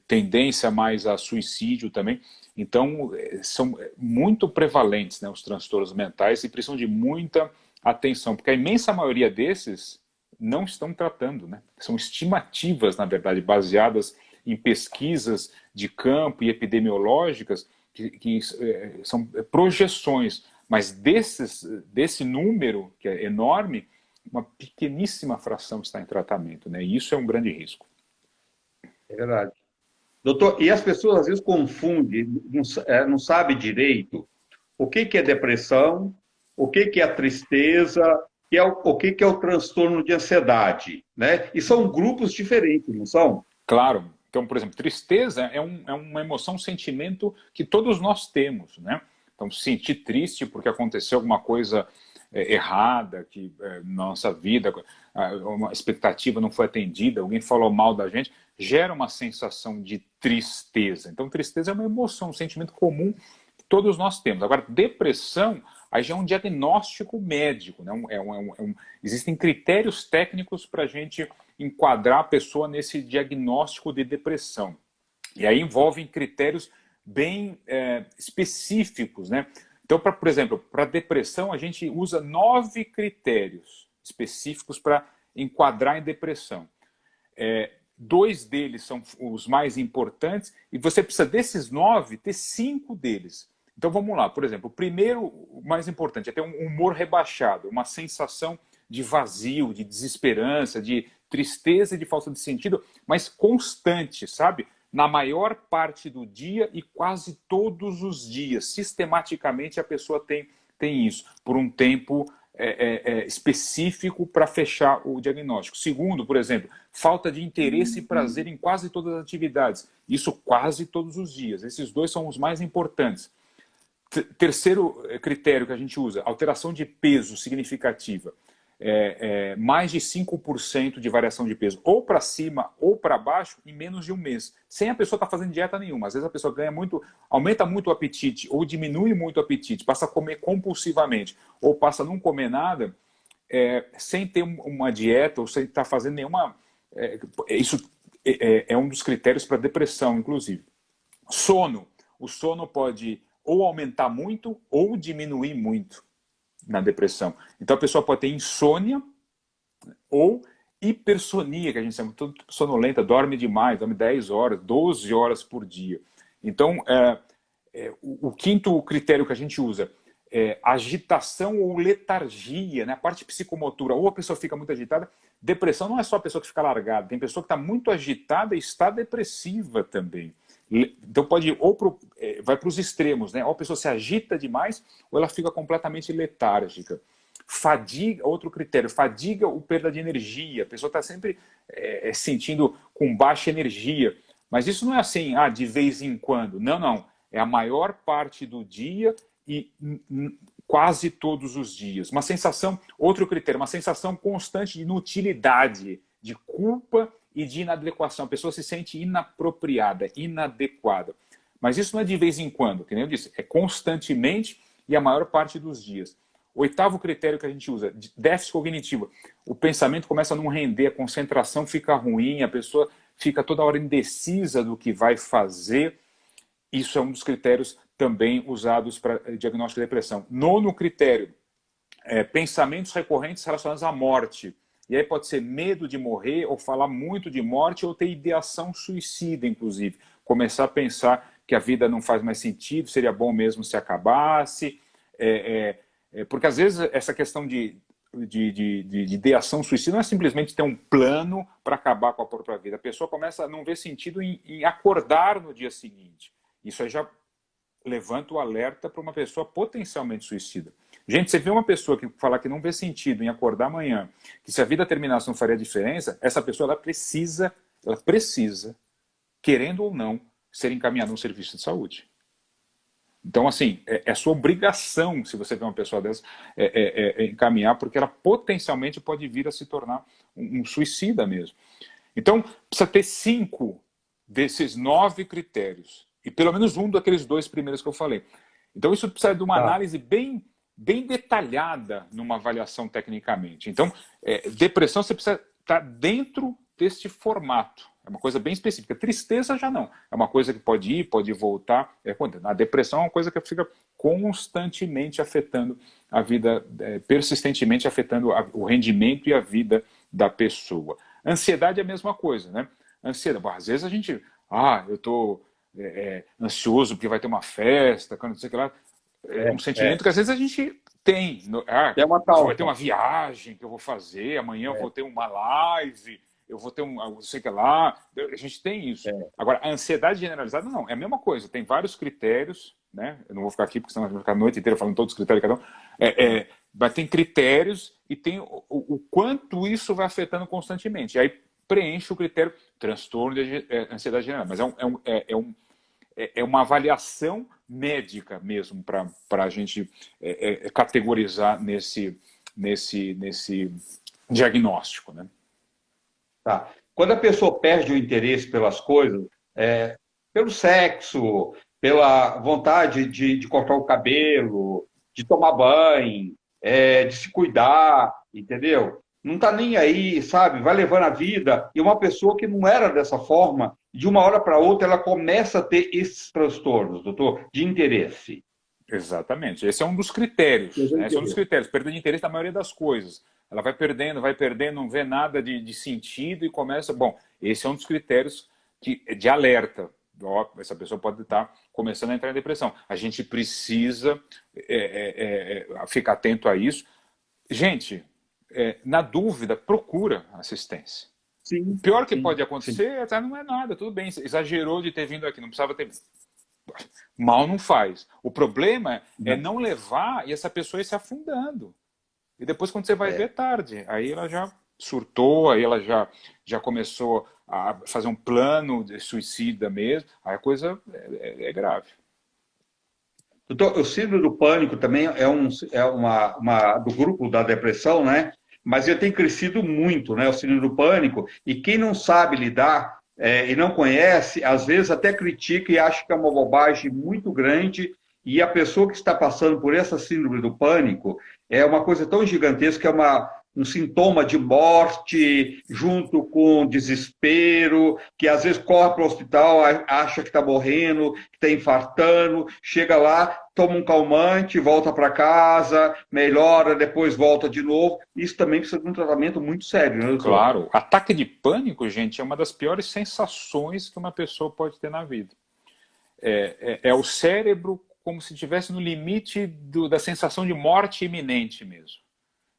Speaker 2: tendência mais a suicídio também. Então, são muito prevalentes, né, os transtornos mentais e precisam de muita atenção, porque a imensa maioria desses não estão tratando, né? São estimativas, na verdade, baseadas em pesquisas de campo e epidemiológicas, que são projeções. Mas desse número, que é enorme, uma pequeníssima fração está em tratamento, né? E isso é um grande risco.
Speaker 1: É verdade. Doutor, e as pessoas às vezes confundem, não sabem direito o que é depressão, o que é a tristeza, o que é o transtorno de ansiedade, né? E são grupos diferentes, não são?
Speaker 2: Claro. Então, por exemplo, tristeza é uma emoção, um sentimento que todos nós temos, né? Então, se sentir triste porque aconteceu alguma coisa errada que na nossa vida, uma expectativa não foi atendida, alguém falou mal da gente, gera uma sensação de tristeza. Então, tristeza é uma emoção, um sentimento comum que todos nós temos. Agora, depressão, aí já é um diagnóstico médico, né? Existem critérios técnicos para a gente enquadrar a pessoa nesse diagnóstico de depressão. E aí envolvem critérios bem específicos, né? Então, por exemplo, para depressão, a gente usa 9 critérios específicos para enquadrar em depressão. 2 deles são os mais importantes e você precisa desses 9 ter 5 deles. Então, vamos lá. Por exemplo, o primeiro, o mais importante, é ter um humor rebaixado, uma sensação de vazio, de desesperança, de tristeza e de falta de sentido, mas constante, sabe? Na maior parte do dia e quase todos os dias. Sistematicamente a pessoa tem isso, por um tempo específico para fechar o diagnóstico. Segundo, por exemplo, falta de interesse e prazer em quase todas as atividades. Isso quase todos os dias. Esses 2 são os mais importantes. Terceiro critério que a gente usa, alteração de peso significativa. Mais de 5% de variação de peso, ou para cima ou para baixo, em menos de um mês, sem a pessoa estar fazendo dieta nenhuma. Às vezes a pessoa ganha muito, aumenta muito o apetite, ou diminui muito o apetite, passa a comer compulsivamente, ou passa a não comer nada, sem ter uma dieta, ou sem estar fazendo nenhuma... isso é um dos critérios para depressão, inclusive. Sono. O sono pode ou aumentar muito, ou diminuir muito na depressão. Então a pessoa pode ter insônia ou hipersonia, que a gente chama tudo sonolenta, dorme demais, dorme 10 horas, 12 horas por dia. Então, o quinto critério que a gente usa é agitação ou letargia, né? A parte psicomotora, ou a pessoa fica muito agitada. Depressão não é só a pessoa que fica largada, tem pessoa que está muito agitada e está depressiva também. Então pode ir, vai para os extremos, né? Ou a pessoa se agita demais, ou ela fica completamente letárgica. Fadiga, outro critério, fadiga ou perda de energia. A pessoa está sempre sentindo com baixa energia. Mas isso não é assim, de vez em quando. Não, não. É a maior parte do dia e quase todos os dias. Uma sensação, outro critério, uma sensação constante de inutilidade, de culpa e de inadequação. A pessoa se sente inapropriada, inadequada. Mas isso não é de vez em quando, que nem eu disse, é constantemente e a maior parte dos dias. Oitavo critério que a gente usa, déficit cognitivo. O pensamento começa a não render, a concentração fica ruim, a pessoa fica toda hora indecisa do que vai fazer. Isso é um dos critérios também usados para diagnóstico de depressão. Nono critério, pensamentos recorrentes relacionados à morte. E aí pode ser medo de morrer, ou falar muito de morte, ou ter ideação suicida, inclusive. Começar a pensar que a vida não faz mais sentido, seria bom mesmo se acabasse. Porque às vezes essa questão de ideação suicida não é simplesmente ter um plano para acabar com a própria vida. A pessoa começa a não ver sentido em acordar no dia seguinte. Isso aí já levanta o alerta para uma pessoa potencialmente suicida. Gente, você vê uma pessoa que falar que não vê sentido em acordar amanhã, que se a vida terminasse não faria diferença, essa pessoa ela precisa, querendo ou não, ser encaminhada a um serviço de saúde. Então, assim, é sua obrigação, se você vê uma pessoa dessa, encaminhar, porque ela potencialmente pode vir a se tornar um suicida mesmo. Então, precisa ter 5 desses 9 critérios, e pelo menos um daqueles 2 primeiros que eu falei. Então, isso precisa de uma análise bem detalhada numa avaliação tecnicamente. Então, depressão, você precisa estar dentro deste formato. É uma coisa bem específica. Tristeza já não. É uma coisa que pode ir, pode voltar. A depressão é uma coisa que fica constantemente afetando a vida, persistentemente afetando o rendimento e a vida da pessoa. Ansiedade é a mesma coisa, né? Ansiedade. Bom, às vezes a gente... eu estou ansioso porque vai ter uma festa, não sei o que lá. É um sentimento que às vezes a gente tem. Vai ter uma viagem que eu vou fazer, amanhã eu vou ter uma live... eu vou ter não sei o que lá, a gente tem isso. Agora, a ansiedade generalizada, não, é a mesma coisa, tem vários critérios, né? Eu não vou ficar aqui, porque senão eu vou ficar a noite inteira falando todos os critérios de cada um. Mas tem critérios e tem o quanto isso vai afetando constantemente. E aí preenche o critério transtorno de ansiedade general. Mas é uma avaliação médica mesmo para a gente categorizar nesse diagnóstico, né?
Speaker 1: Tá. Quando a pessoa perde o interesse pelas coisas, pelo sexo, pela vontade de cortar o cabelo, de tomar banho, de se cuidar, entendeu? Não está nem aí, sabe? Vai levando a vida. E uma pessoa que não era dessa forma, de uma hora para outra, ela começa a ter esses transtornos, doutor, de interesse.
Speaker 2: Exatamente. Esse é um dos critérios. Né? Esse é um dos critérios. Perda de interesse na maioria das coisas. Ela vai perdendo, não vê nada de sentido e começa... Bom, esse é um dos critérios de alerta. Essa pessoa pode estar começando a entrar em depressão. A gente precisa ficar atento a isso. Gente, na dúvida, procura assistência.
Speaker 1: Sim,
Speaker 2: o pior que pode acontecer não é nada, tudo bem. Exagerou de ter vindo aqui, não precisava ter... Mal não faz. O problema é não levar e essa pessoa ir se afundando. E depois, quando você vai ver, é tarde. Aí ela já surtou, aí ela já começou a fazer um plano de suicida mesmo. Aí a coisa é grave.
Speaker 1: Doutor, o síndrome do pânico também é uma do grupo da depressão, né? Mas ele tem crescido muito, né? O síndrome do pânico. E quem não sabe lidar e não conhece, às vezes até critica e acha que é uma bobagem muito grande. E a pessoa que está passando por essa síndrome do pânico é uma coisa tão gigantesca, que é um sintoma de morte, junto com desespero, que às vezes corre para o hospital, acha que está morrendo, que está infartando, chega lá, toma um calmante, volta para casa, melhora, depois volta de novo. Isso também precisa de um tratamento muito sério, né, doutor?
Speaker 2: Claro. Ataque de pânico, gente, é uma das piores sensações que uma pessoa pode ter na vida. É o cérebro como se estivesse no limite da sensação de morte iminente mesmo.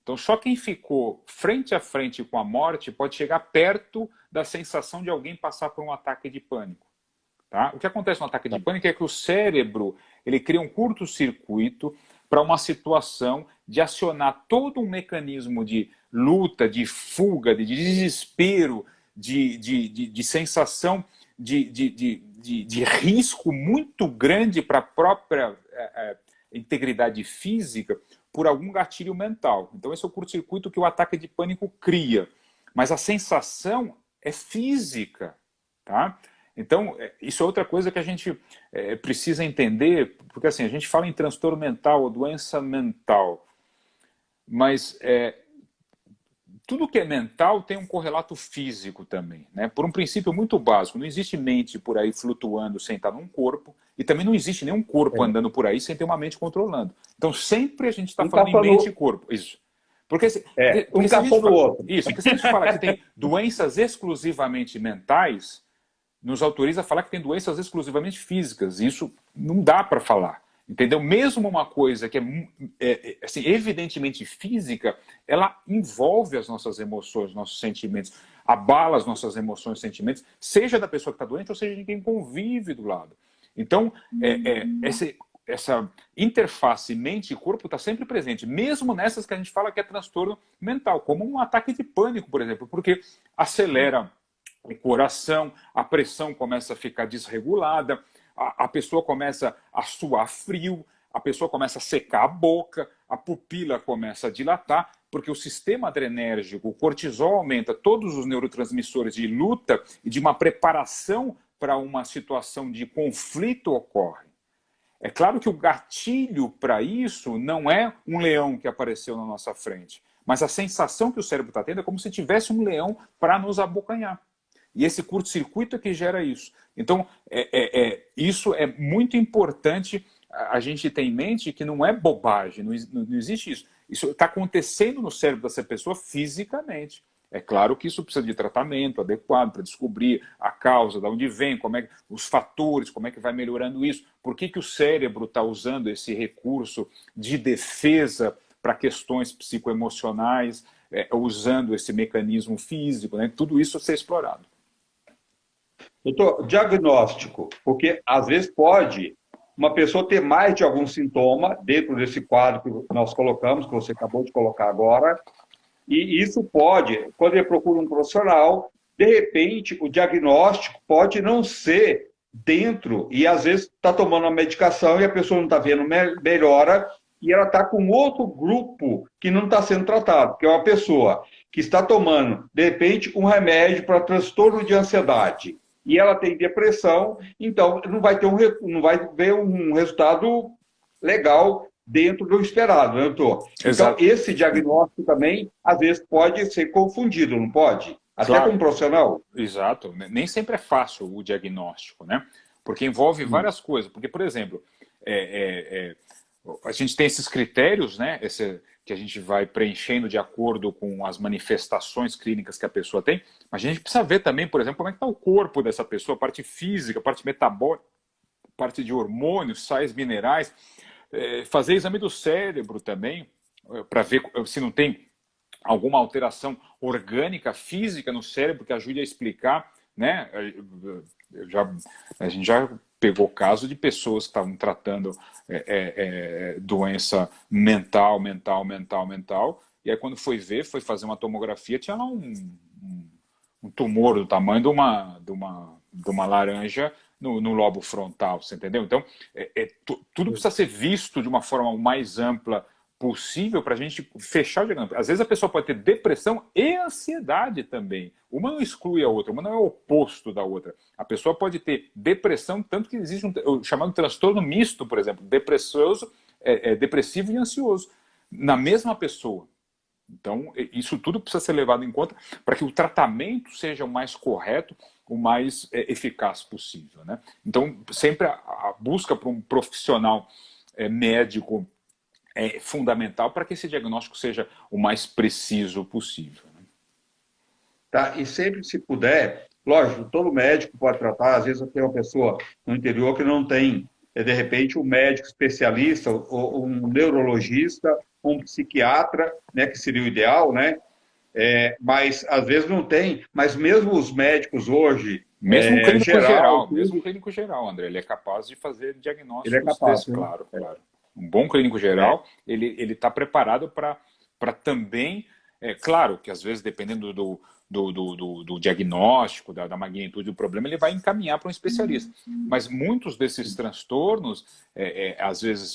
Speaker 2: Então, só quem ficou frente a frente com a morte pode chegar perto da sensação de alguém passar por um ataque de pânico. Tá? O que acontece no ataque de pânico é que o cérebro ele cria um curto-circuito para uma situação de acionar todo um mecanismo de luta, de fuga, de desespero, de sensação de risco muito grande para a própria integridade física por algum gatilho mental. Então esse é o curto-circuito que o ataque de pânico cria. Mas a sensação é física, tá? Então, isso é outra coisa que a gente precisa entender, porque assim, a gente fala em transtorno mental ou doença mental, mas tudo que é mental tem um correlato físico também, né? Por um princípio muito básico, não existe mente por aí flutuando sem estar num corpo, e também não existe nenhum corpo andando por aí sem ter uma mente controlando. Então sempre a gente está falando em mente e corpo. Isso. Porque
Speaker 1: um capô do outro.
Speaker 2: Isso, porque se a gente fala que tem doenças exclusivamente mentais, nos autoriza a falar que tem doenças exclusivamente físicas. Isso não dá para falar. Entendeu? Mesmo uma coisa que é assim, evidentemente física, ela envolve as nossas emoções, nossos sentimentos, abala as nossas emoções e sentimentos, seja da pessoa que está doente ou seja de quem convive do lado. Então, essa interface mente e corpo está sempre presente, mesmo nessas que a gente fala que é transtorno mental, como um ataque de pânico, por exemplo, porque acelera o coração, a pressão começa a ficar desregulada, a pessoa começa a suar frio, a pessoa começa a secar a boca, a pupila começa a dilatar, porque o sistema adrenérgico, o cortisol aumenta, todos os neurotransmissores de luta e de uma preparação para uma situação de conflito ocorre. É claro que o gatilho para isso não é um leão que apareceu na nossa frente, mas a sensação que o cérebro está tendo é como se tivesse um leão para nos abocanhar. E esse curto-circuito é que gera isso. Então, isso é muito importante a gente ter em mente que não é bobagem, não existe isso. Isso está acontecendo no cérebro dessa pessoa fisicamente. É claro que isso precisa de tratamento adequado para descobrir a causa, de onde vem, os fatores, como é que vai melhorando isso. Por que o cérebro está usando esse recurso de defesa para questões psicoemocionais, usando esse mecanismo físico, né? Tudo isso a ser explorado.
Speaker 1: Doutor, diagnóstico, porque às vezes pode uma pessoa ter mais de algum sintoma dentro desse quadro que nós colocamos, que você acabou de colocar agora, e isso pode, quando ele procura um profissional, de repente o diagnóstico pode não ser dentro, e às vezes está tomando uma medicação e a pessoa não está vendo melhora, e ela está com outro grupo que não está sendo tratado, que é uma pessoa que está tomando, de repente, um remédio para transtorno de ansiedade, e ela tem depressão, então não vai ver um resultado legal dentro do esperado, né, doutor?
Speaker 2: Exato.
Speaker 1: Então, esse diagnóstico também, às vezes, pode ser confundido, não pode? Até
Speaker 2: claro.
Speaker 1: como profissional.
Speaker 2: Exato. Nem sempre é fácil o diagnóstico, né? Porque envolve várias coisas. Porque, por exemplo, a gente tem esses critérios, né? Que a gente vai preenchendo de acordo com as manifestações clínicas que a pessoa tem, mas a gente precisa ver também, por exemplo, como é que está o corpo dessa pessoa, a parte física, a parte metabólica, a parte de hormônios, sais minerais, fazer exame do cérebro também, para ver se não tem alguma alteração orgânica, física no cérebro que ajude a explicar, né? A gente já pegou caso de pessoas que estavam tratando doença mental, e aí quando foi fazer uma tomografia, tinha lá um tumor do tamanho de uma laranja no lobo frontal, você entendeu? Então, tudo precisa ser visto de uma forma mais ampla possível para a gente fechar o diagnóstico. Às vezes a pessoa pode ter depressão e ansiedade também. Uma não exclui a outra, uma não é o oposto da outra. A pessoa pode ter depressão, tanto que existe o chamado transtorno misto, por exemplo, depressivo e ansioso, na mesma pessoa. Então, isso tudo precisa ser levado em conta para que o tratamento seja o mais correto, o mais eficaz possível, né? Então, sempre a busca por um profissional médico é fundamental para que esse diagnóstico seja o mais preciso possível. Né?
Speaker 1: Tá? E sempre, se puder, lógico, todo médico pode tratar, às vezes tem uma pessoa no interior que não tem, de repente, um médico especialista, ou um neurologista, um psiquiatra, né, que seria o ideal, né? Mas às vezes não tem, mas mesmo os médicos hoje,
Speaker 2: mesmo clínico geral, André, ele é capaz de fazer diagnósticos
Speaker 1: ele é capaz,
Speaker 2: desses,
Speaker 1: né?
Speaker 2: claro. Um bom clínico geral, ele está preparado para também, claro que às vezes dependendo do diagnóstico, da magnitude do problema, ele vai encaminhar para um especialista. Mas muitos desses transtornos, às vezes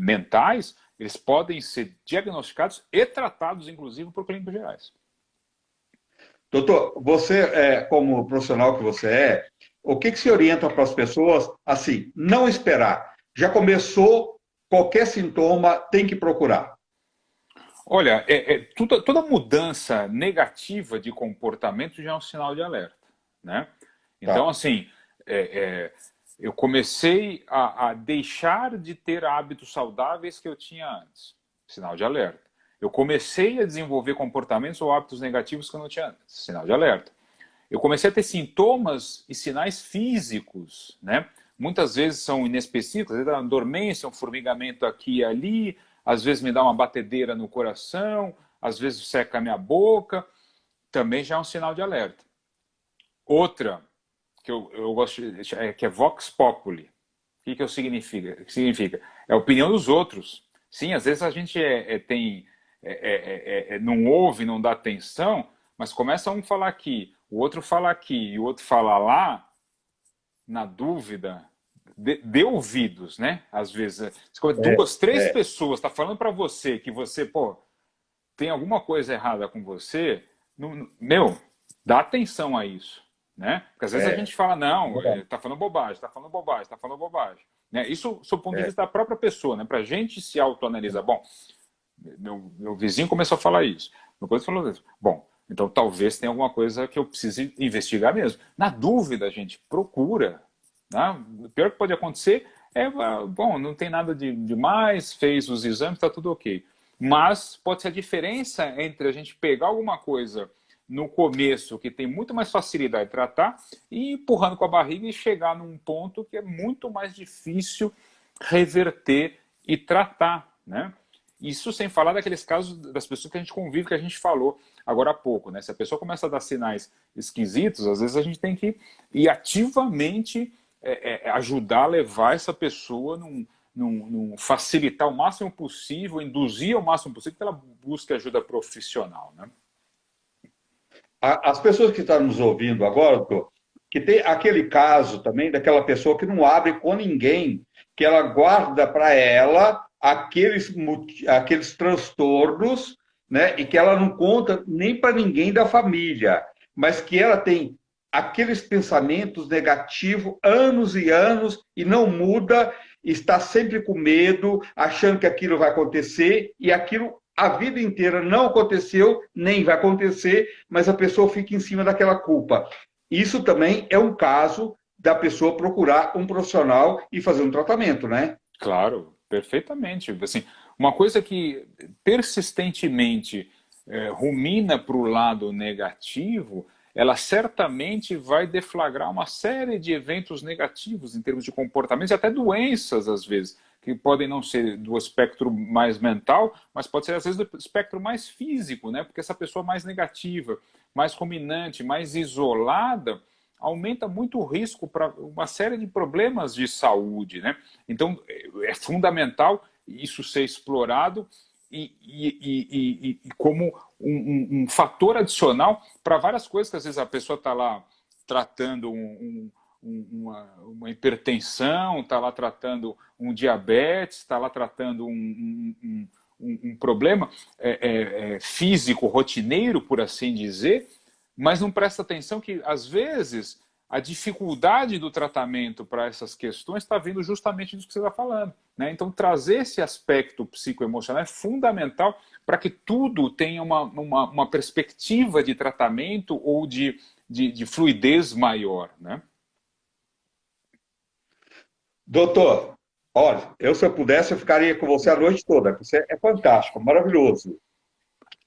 Speaker 2: mentais, eles podem ser diagnosticados e tratados, inclusive, por clínicos gerais.
Speaker 1: Doutor, você, como profissional que você o que se orienta para as pessoas, assim, não esperar? Já começou, qualquer sintoma tem que procurar.
Speaker 2: Olha, toda mudança negativa de comportamento já é um sinal de alerta, né? Então,
Speaker 1: Tá.
Speaker 2: assim, eu comecei a deixar de ter hábitos saudáveis que eu tinha antes, sinal de alerta. Eu comecei a desenvolver comportamentos ou hábitos negativos que eu não tinha antes, sinal de alerta. Eu comecei a ter sintomas e sinais físicos, né? Muitas vezes são inespecíficos, às vezes uma dormência, um formigamento aqui e ali, às vezes me dá uma batedeira no coração, às vezes seca a minha boca, também já é um sinal de alerta. Outra, que eu gosto, que é Vox Populi. O que significa? É a opinião dos outros. Sim, às vezes a gente não ouve, não dá atenção, mas começa um falar aqui, o outro fala aqui e o outro fala lá, na dúvida, dê ouvidos, né? Às vezes, duas, três pessoas tá falando para você que você, tem alguma coisa errada com você, dá atenção a isso, né? Porque às vezes a gente fala, não, tá falando bobagem, tá falando bobagem, tá falando bobagem. Né? Isso do ponto de vista da própria pessoa, né? Para a gente se autoanalisar. Bom, meu vizinho começou a falar isso. Meu coisa falou isso. Bom, então talvez tenha alguma coisa que eu precise investigar mesmo. Na dúvida, a gente procura. Né? O pior que pode acontecer bom, não tem nada de demais, fez os exames, está tudo ok. Mas pode ser a diferença entre a gente pegar alguma coisa no começo, que tem muito mais facilidade de tratar, e empurrando com a barriga e chegar num ponto que é muito mais difícil reverter e tratar, né? Isso sem falar daqueles casos das pessoas que a gente convive, que a gente falou agora há pouco, né? Se a pessoa começa a dar sinais esquisitos, às vezes a gente tem que ir ativamente ajudar a levar essa pessoa facilitar o máximo possível, induzir o máximo possível que ela busque ajuda profissional, né?
Speaker 1: As pessoas que estão nos ouvindo agora, doutor, que tem aquele caso também daquela pessoa que não abre com ninguém, que ela guarda para ela aqueles transtornos, né, e que ela não conta nem para ninguém da família, mas que ela tem aqueles pensamentos negativos anos e anos e não muda, está sempre com medo, achando que aquilo vai acontecer e aquilo a vida inteira não aconteceu, nem vai acontecer, mas a pessoa fica em cima daquela culpa. Isso também é um caso da pessoa procurar um profissional e fazer um tratamento, né?
Speaker 2: Claro, perfeitamente. Assim, uma coisa que persistentemente rumina para o lado negativo, ela certamente vai deflagrar uma série de eventos negativos em termos de comportamentos e até doenças, às vezes, que podem não ser do espectro mais mental, mas pode ser, às vezes, do espectro mais físico, né? Porque essa pessoa mais negativa, mais ruminante, mais isolada, aumenta muito o risco para uma série de problemas de saúde, né? Então, é fundamental isso ser explorado e como um fator adicional para várias coisas que às vezes a pessoa está lá tratando uma hipertensão, está lá tratando um diabetes, está lá tratando um problema físico rotineiro, por assim dizer, mas não presta atenção que, às vezes, a dificuldade do tratamento para essas questões está vindo justamente disso que você está falando. Né? Então, trazer esse aspecto psicoemocional é fundamental para que tudo tenha uma perspectiva de tratamento ou de fluidez maior. Né?
Speaker 1: Doutor, olha, se eu pudesse, eu ficaria com você a noite toda. Você é fantástico, maravilhoso.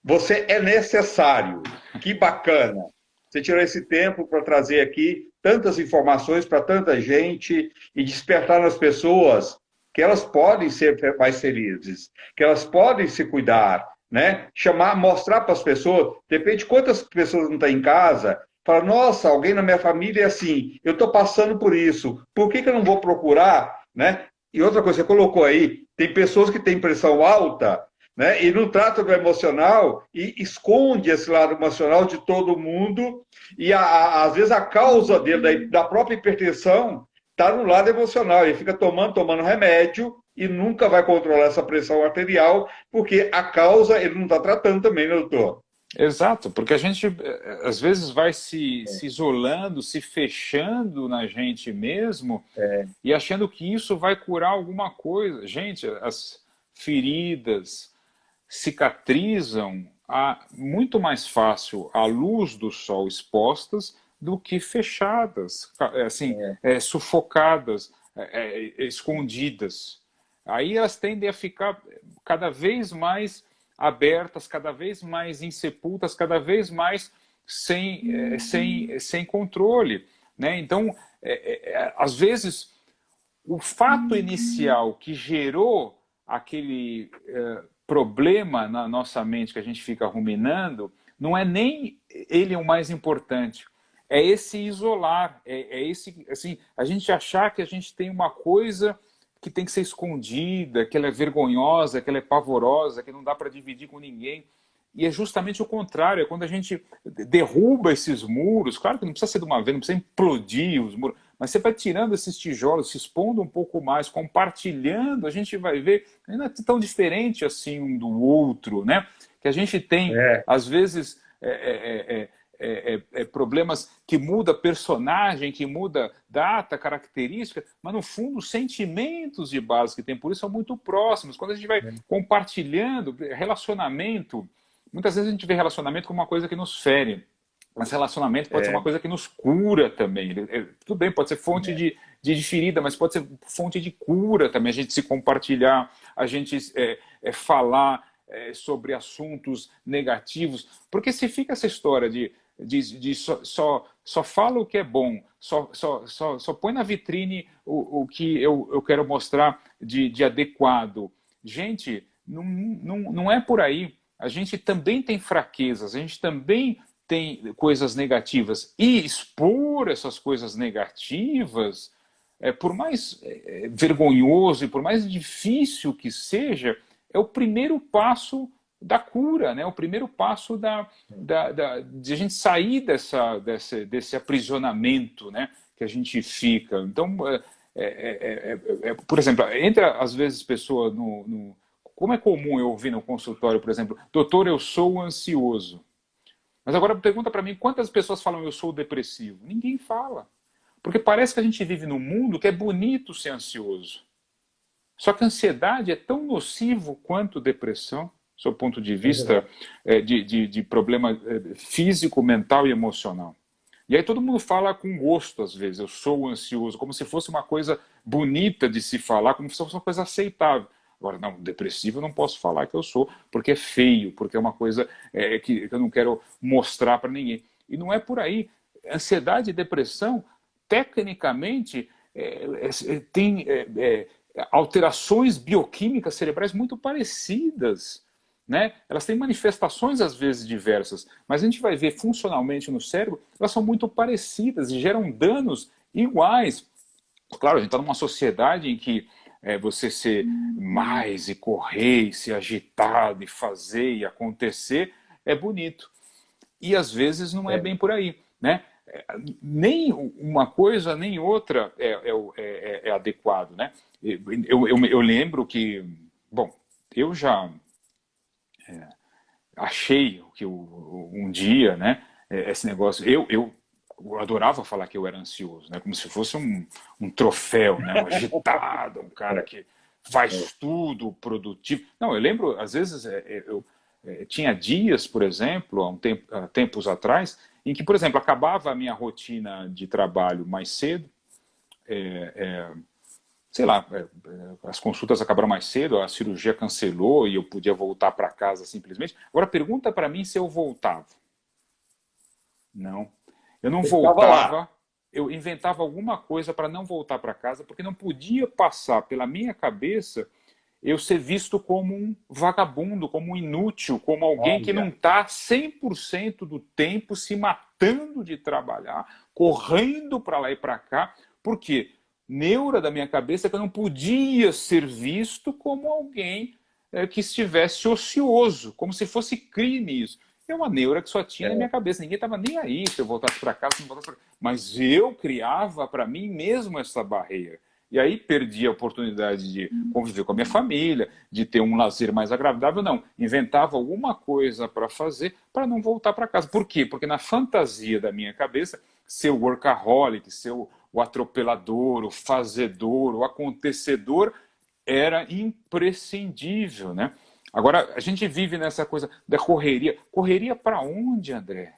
Speaker 1: Você é necessário. Que bacana. Você tirou esse tempo para trazer aqui tantas informações para tanta gente e despertar nas pessoas que elas podem ser mais felizes, que elas podem se cuidar, né? Mostrar para as pessoas, depende de quantas pessoas não estão em casa, fala, nossa, alguém na minha família é assim, eu estou passando por isso, por que eu não vou procurar, né? E outra coisa, você colocou aí, tem pessoas que têm pressão alta, né, e não trata do emocional e esconde esse lado emocional de todo mundo, e às vezes a causa dele, da própria hipertensão, está no lado emocional. Ele fica tomando remédio e nunca vai controlar essa pressão arterial, porque a causa ele não está tratando também, né, doutor?
Speaker 2: Exato, porque a gente às vezes vai se isolando, se fechando na gente mesmo e achando que isso vai curar alguma coisa. Gente, as feridas cicatrizam muito mais fácil à luz do sol expostas do que fechadas, assim, sufocadas, escondidas. Aí elas tendem a ficar cada vez mais abertas, cada vez mais insepultas, cada vez mais sem controle. Né? Então, às vezes, o fato inicial que gerou aquele problema na nossa mente que a gente fica ruminando, não é nem ele o mais importante. É esse isolar, esse, assim, a gente achar que a gente tem uma coisa que tem que ser escondida, que ela é vergonhosa, que ela é pavorosa, que não dá para dividir com ninguém. E é justamente o contrário, é quando a gente derruba esses muros, claro que não precisa ser de uma vez, não precisa implodir os muros, mas você vai tirando esses tijolos, se expondo um pouco mais, compartilhando, a gente vai ver que não é tão diferente assim um do outro, né? Que a gente tem, às vezes, problemas que muda personagem, que muda data, característica, mas no fundo os sentimentos de base que tem por isso são muito próximos. Quando a gente vai compartilhando relacionamento, muitas vezes a gente vê relacionamento como uma coisa que nos fere, mas relacionamento pode ser uma coisa que nos cura também. Tudo bem, pode ser fonte de ferida, mas pode ser fonte de cura também. A gente se compartilhar, a gente falar sobre assuntos negativos. Porque se fica essa história de só fala o que é bom, só põe na vitrine o que eu quero mostrar de adequado. Gente, não é por aí. A gente também tem fraquezas, a gente também tem coisas negativas. E expor essas coisas negativas, por mais vergonhoso e por mais difícil que seja, é o primeiro passo da cura, né? O primeiro passo de a gente sair desse aprisionamento, né? Que a gente fica. Então, por exemplo, entra às vezes pessoa como é comum eu ouvir no consultório, por exemplo, doutor, eu sou ansioso. Mas agora pergunta para mim, quantas pessoas falam eu sou depressivo? Ninguém fala. Porque parece que a gente vive num mundo que é bonito ser ansioso. Só que a ansiedade é tão nocivo quanto depressão, do ponto de vista de problema físico, mental e emocional. E aí todo mundo fala com gosto, às vezes, eu sou ansioso, como se fosse uma coisa bonita de se falar, como se fosse uma coisa aceitável. Agora, não, depressivo eu não posso falar que eu sou, porque é feio, porque é uma coisa que eu não quero mostrar para ninguém. E não é por aí. Ansiedade e depressão, tecnicamente, tem alterações bioquímicas cerebrais muito parecidas. Né? Elas têm manifestações às vezes diversas, mas a gente vai ver funcionalmente no cérebro, elas são muito parecidas e geram danos iguais. Claro, a gente está numa sociedade em que você ser mais e correr, e ser agitado e fazer e acontecer é bonito. E às vezes não é bem por aí. Né? Nem uma coisa nem outra é adequado. Né? Eu lembro que, bom, eu já achei que um dia, né, esse negócio, eu adorava falar que eu era ansioso, né, como se fosse um troféu, né, um agitado, um cara que faz tudo produtivo. Não, eu lembro, às vezes, eu tinha dias, por exemplo, há tempos atrás, em que, por exemplo, acabava a minha rotina de trabalho mais cedo, sei lá, as consultas acabaram mais cedo, a cirurgia cancelou e eu podia voltar para casa simplesmente. Agora pergunta para mim se eu voltava. Não. Eu não voltava, eu inventava alguma coisa para não voltar para casa, porque não podia passar pela minha cabeça eu ser visto como um vagabundo, como um inútil, como alguém que não está 100% do tempo se matando de trabalhar, correndo para lá e para cá. Por quê? neura da minha cabeça que eu não podia ser visto como alguém que estivesse ocioso, como se fosse crime isso. É uma neura que só tinha na minha cabeça. Ninguém estava nem aí se eu voltasse para casa, se não voltasse para casa. Mas eu criava para mim mesmo essa barreira. E aí perdi a oportunidade de conviver com a minha família, de ter um lazer mais agradável. Não, inventava alguma coisa para fazer para não voltar para casa. Por quê? Porque na fantasia da minha cabeça, ser o workaholic, ser o atropelador, o fazedor, o acontecedor, era imprescindível, né? Agora, a gente vive nessa coisa da correria. Correria para onde, André?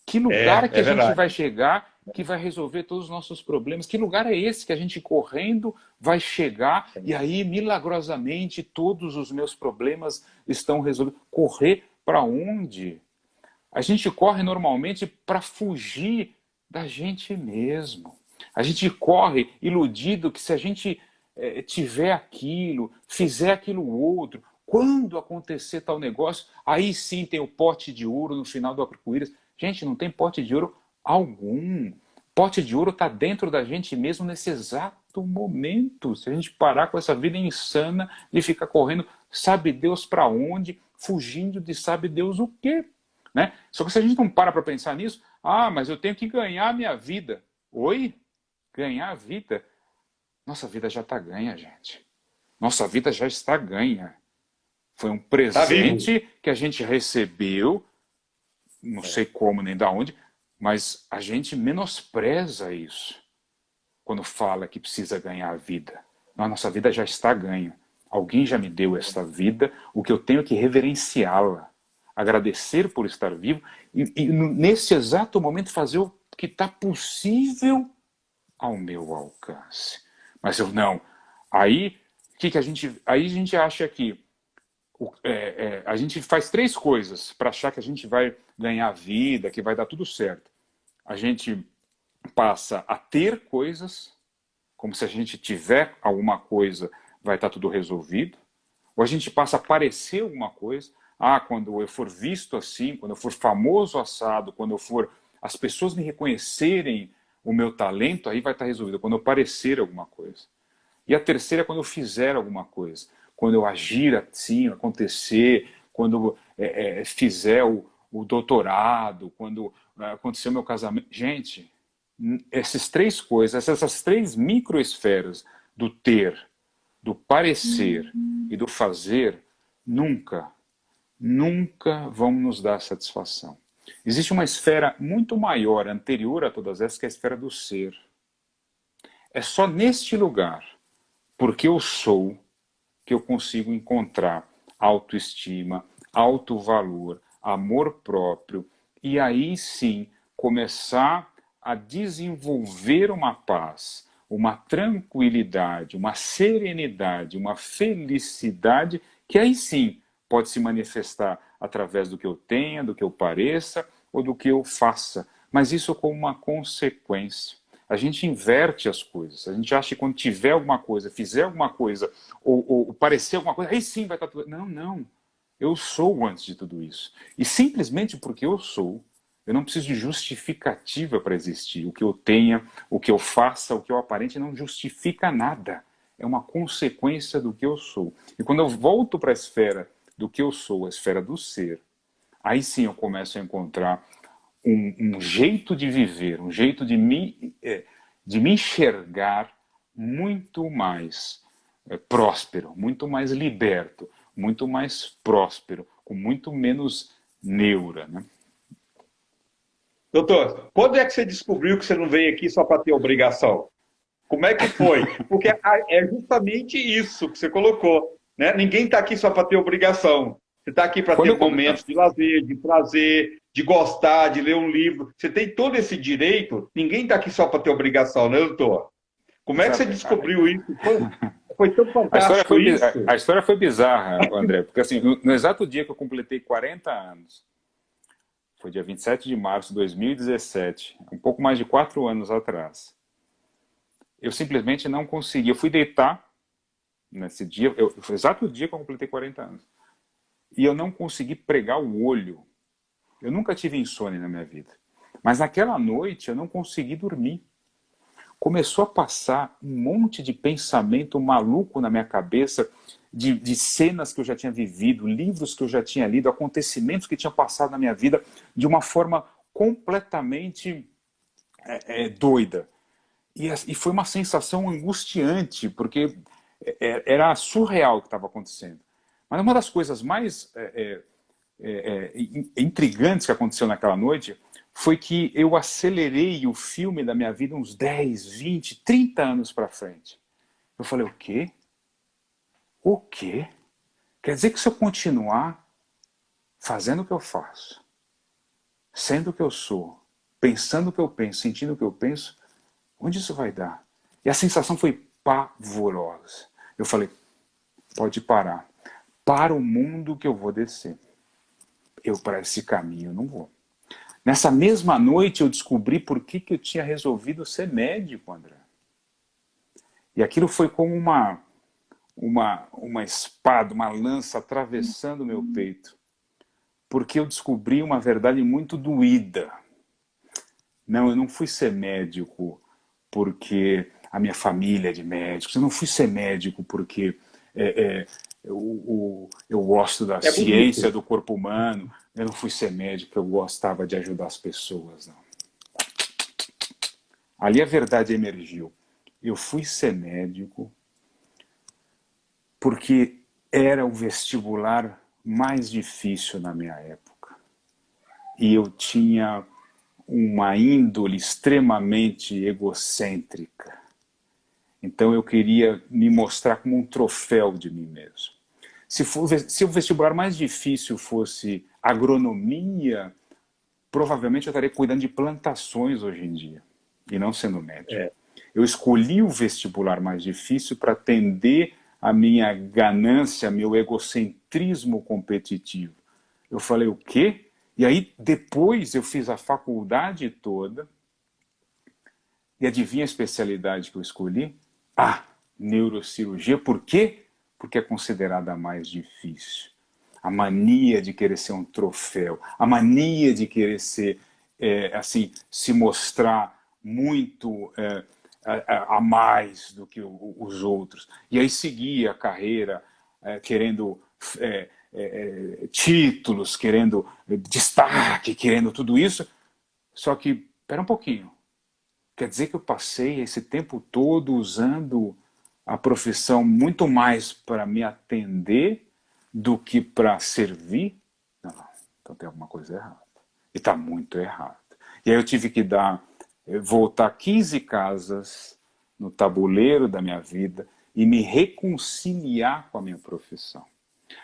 Speaker 2: Que lugar que
Speaker 1: É
Speaker 2: a gente
Speaker 1: verdade.
Speaker 2: vai chegar que vai resolver todos os nossos problemas? Que lugar é esse que a gente correndo vai chegar e aí, milagrosamente, todos os meus problemas estão resolvidos? Correr para onde? A gente corre normalmente para fugir da gente mesmo. A gente corre iludido que se a gente tiver aquilo, fizer aquilo outro, quando acontecer tal negócio, aí sim tem o pote de ouro no final do arco-íris. Gente, não tem pote de ouro algum. Pote de ouro está dentro da gente mesmo nesse exato momento. Se a gente parar com essa vida insana de ficar correndo, sabe Deus para onde, fugindo de sabe Deus o quê. Né? Só que se a gente não para pensar nisso, mas eu tenho que ganhar a minha vida. Oi? Ganhar a vida? Nossa vida já está ganha, gente. Nossa vida já está ganha. Foi um
Speaker 1: Tá vivo.
Speaker 2: presente que a gente recebeu, não sei como nem da onde, mas a gente menospreza isso quando fala que precisa ganhar a vida. Não, a nossa vida já está ganha. Alguém já me deu esta vida, o que eu tenho é que reverenciá-la, agradecer por estar vivo e nesse exato momento fazer o que está possível ao meu alcance. Mas eu não. Aí, aí a gente acha que a gente faz três coisas para achar que a gente vai ganhar vida, que vai dar tudo certo. A gente passa a ter coisas, como se a gente tiver alguma coisa, vai estar tudo resolvido. Ou a gente passa a parecer alguma coisa. Quando eu for visto assim, quando eu for famoso assado, quando eu for as pessoas me reconhecerem o meu talento, aí vai estar resolvido. Quando eu parecer alguma coisa. E a terceira é quando eu fizer alguma coisa. Quando eu agir assim, acontecer, quando fizer o doutorado, quando acontecer o meu casamento. Gente, essas três coisas, essas três microesferas do ter, do parecer e do fazer, nunca, nunca vão nos dar satisfação. Existe uma esfera muito maior, anterior a todas essas, que é a esfera do ser. É só neste lugar, porque eu sou, que eu consigo encontrar autoestima, alto valor, amor próprio, e aí sim começar a desenvolver uma paz, uma tranquilidade, uma serenidade, uma felicidade, que aí sim pode se manifestar através do que eu tenha, do que eu pareça ou do que eu faça, mas isso como uma consequência. A gente inverte as coisas. A gente acha que quando tiver alguma coisa, fizer alguma coisa, ou parecer alguma coisa, aí sim vai estar tudo. Não, não. Eu sou antes de tudo isso. E simplesmente porque eu sou, eu não preciso de justificativa para existir. O que eu tenha, o que eu faça, o que eu aparente não justifica nada. É uma consequência do que eu sou. E quando eu volto para a esfera do que eu sou, a esfera do ser, aí sim eu começo a encontrar um jeito de viver, um jeito de me enxergar muito mais próspero, muito mais liberto, muito mais próspero, com muito menos neura. Né?
Speaker 1: Doutor, quando é que você descobriu que você não veio aqui só para ter obrigação? Como é que foi? Porque é justamente isso que você colocou, né? Ninguém está aqui só para ter obrigação. Você está aqui para
Speaker 2: Quando
Speaker 1: ter
Speaker 2: eu come...
Speaker 1: momentos de lazer, de prazer, de gostar, de ler um livro. Você tem todo esse direito. Ninguém está aqui só para ter obrigação, né, doutor? Como é que você
Speaker 2: Exato.
Speaker 1: descobriu isso? Foi tão fantástico
Speaker 2: A
Speaker 1: isso.
Speaker 2: história foi bizarra, André, porque assim, no exato dia que eu completei 40 anos, foi dia 27 de março de 2017, um pouco mais de 4 anos atrás, eu simplesmente não consegui. Eu fui deitar nesse dia, foi o exato dia que eu completei 40 anos, e eu não consegui pregar o olho. Eu nunca tive insônia na minha vida, mas naquela noite eu não consegui dormir. começou a passar um monte de pensamento maluco na minha cabeça, de cenas que eu já tinha vivido, livros que eu já tinha lido, acontecimentos que tinham passado na minha vida de uma forma completamente doida. E foi uma sensação angustiante, porque era surreal o que estava acontecendo. Mas uma das coisas mais intrigantes que aconteceu naquela noite foi que eu acelerei o filme da minha vida uns 10, 20, 30 anos para frente. Eu falei, o quê? O quê? Quer dizer que se eu continuar fazendo o que eu faço, sendo o que eu sou, pensando o que eu penso, sentindo o que eu penso, onde isso vai dar? E a sensação foi pavorosa. Eu falei, pode parar. Para o mundo que eu vou descer. Eu para esse caminho não vou. Nessa mesma noite eu descobri por que eu tinha resolvido ser médico, André. E aquilo foi como uma espada, uma lança atravessando o meu peito. Porque eu descobri uma verdade muito doída. Não, eu não fui ser médico porque a minha família é de médicos. Eu não fui ser médico porque eu gosto da ciência do corpo humano. Eu não fui ser médico porque eu gostava de ajudar as pessoas. Não. Ali a verdade emergiu. Eu fui ser médico porque era o vestibular mais difícil na minha época. E eu tinha uma índole extremamente egocêntrica. Então eu queria me mostrar como um troféu de mim mesmo. Se o vestibular mais difícil fosse agronomia, provavelmente eu estaria cuidando de plantações hoje em dia, e não sendo médico. Eu escolhi o vestibular mais difícil para atender a minha ganância, meu egocentrismo competitivo. Eu falei, o quê? E aí, depois, eu fiz a faculdade toda. E adivinha a especialidade que eu escolhi? Neurocirurgia. Por quê? Porque é considerada a mais difícil. A mania de querer ser um troféu. A mania de querer ser, assim, se mostrar muito a mais do que os outros. E aí seguia a carreira querendo títulos, querendo destaque, querendo tudo isso. Só que, espera um pouquinho, quer dizer que eu passei esse tempo todo usando a profissão muito mais para me atender do que para servir? Não, então tem alguma coisa errada. E está muito errado. E aí eu tive que voltar 15 casas no tabuleiro da minha vida e me reconciliar com a minha profissão.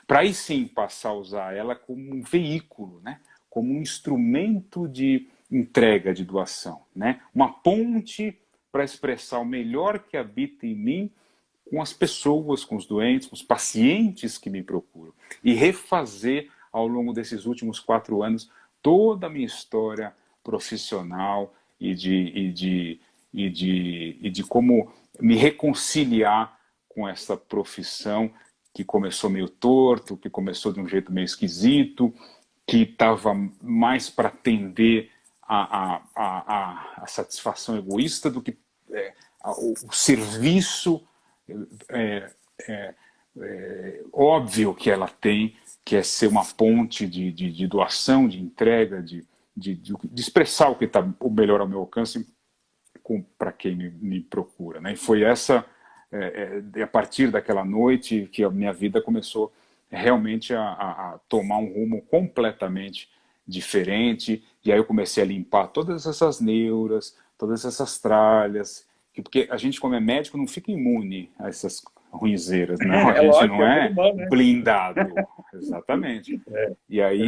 Speaker 2: Para aí sim passar a usar ela como um veículo, né? Como um instrumento de entrega, de doação. Né? Uma ponte para expressar o melhor que habita em mim com as pessoas, com os doentes, com os pacientes que me procuram. E refazer, ao longo desses últimos 4 anos, toda a minha história profissional e de como me reconciliar com essa profissão que começou meio torto, que começou de um jeito meio esquisito, que estava mais para atender a satisfação egoísta do que o serviço óbvio que ela tem, que é ser uma ponte de doação, de entrega, de expressar o que está o melhor ao meu alcance para quem me procura. Né? E foi a partir daquela noite que a minha vida começou realmente a tomar um rumo completamente diferente, e aí eu comecei a limpar todas essas neuras, todas essas tralhas, porque a gente, como é médico, não fica imune a essas ruinzeiras, não, a gente
Speaker 3: lógico,
Speaker 2: não é
Speaker 3: humano, né?
Speaker 2: blindado, exatamente. E aí,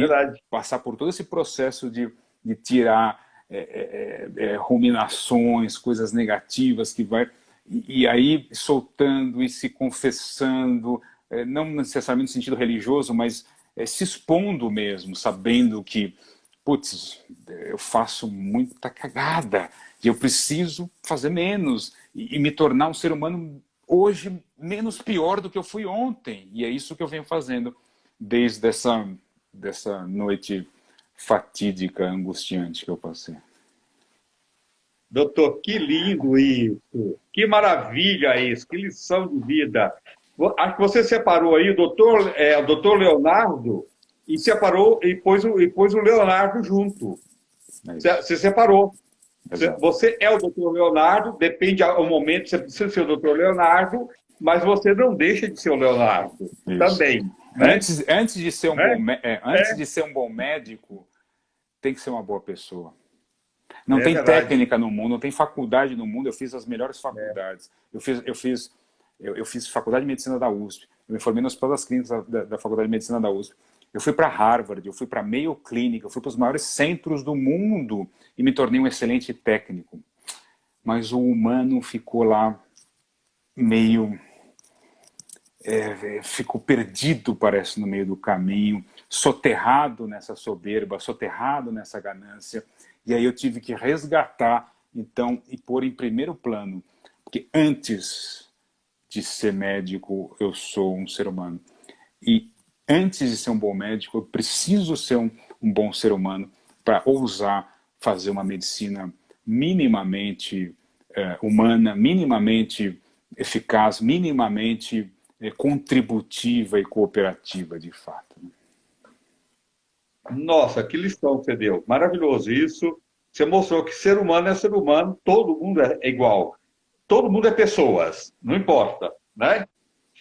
Speaker 2: passar por todo esse processo de tirar ruminações, coisas negativas que vai... E aí soltando e se confessando, não necessariamente no sentido religioso, mas se expondo mesmo, sabendo que, putz, eu faço muita cagada e eu preciso fazer menos e me tornar um ser humano hoje menos pior do que eu fui ontem. E é isso que eu venho fazendo desde dessa noite fatídica, angustiante que eu passei.
Speaker 1: Doutor, que lindo isso! Que maravilha isso! Que lição de vida! Acho que você separou aí o doutor Leonardo e separou e pôs o Leonardo junto.
Speaker 2: É isso.
Speaker 1: Você separou.
Speaker 2: Exato.
Speaker 1: Você é o doutor Leonardo, depende ao momento, você precisa ser o doutor Leonardo, mas você não deixa de ser o Leonardo
Speaker 2: Isso.
Speaker 1: também, né?
Speaker 2: Antes de ser um
Speaker 1: É,
Speaker 2: antes de ser um bom médico, tem que ser uma boa pessoa. Não
Speaker 1: é
Speaker 2: tem
Speaker 1: verdade.
Speaker 2: técnica no mundo, não tem faculdade no mundo. Eu fiz as melhores faculdades. Eu fiz faculdade de medicina da USP. Eu me formei no Hospital das Clínicas da Faculdade de Medicina da USP. Eu fui para Harvard, eu fui para Mayo Clinic, eu fui para os maiores centros do mundo e me tornei um excelente técnico. Mas o humano ficou lá meio ficou perdido, parece, no meio do caminho, soterrado nessa soberba, soterrado nessa ganância. E aí eu tive que resgatar, então, e pôr em primeiro plano. Porque antes de ser médico, eu sou um ser humano. E antes de ser um bom médico, eu preciso ser um bom ser humano para ousar fazer uma medicina minimamente humana, minimamente eficaz, minimamente contributiva e cooperativa, de fato.
Speaker 1: Nossa, que lição que você deu. Maravilhoso isso. Você mostrou que ser humano é ser humano, todo mundo é igual. Todo mundo é pessoas, não importa, né?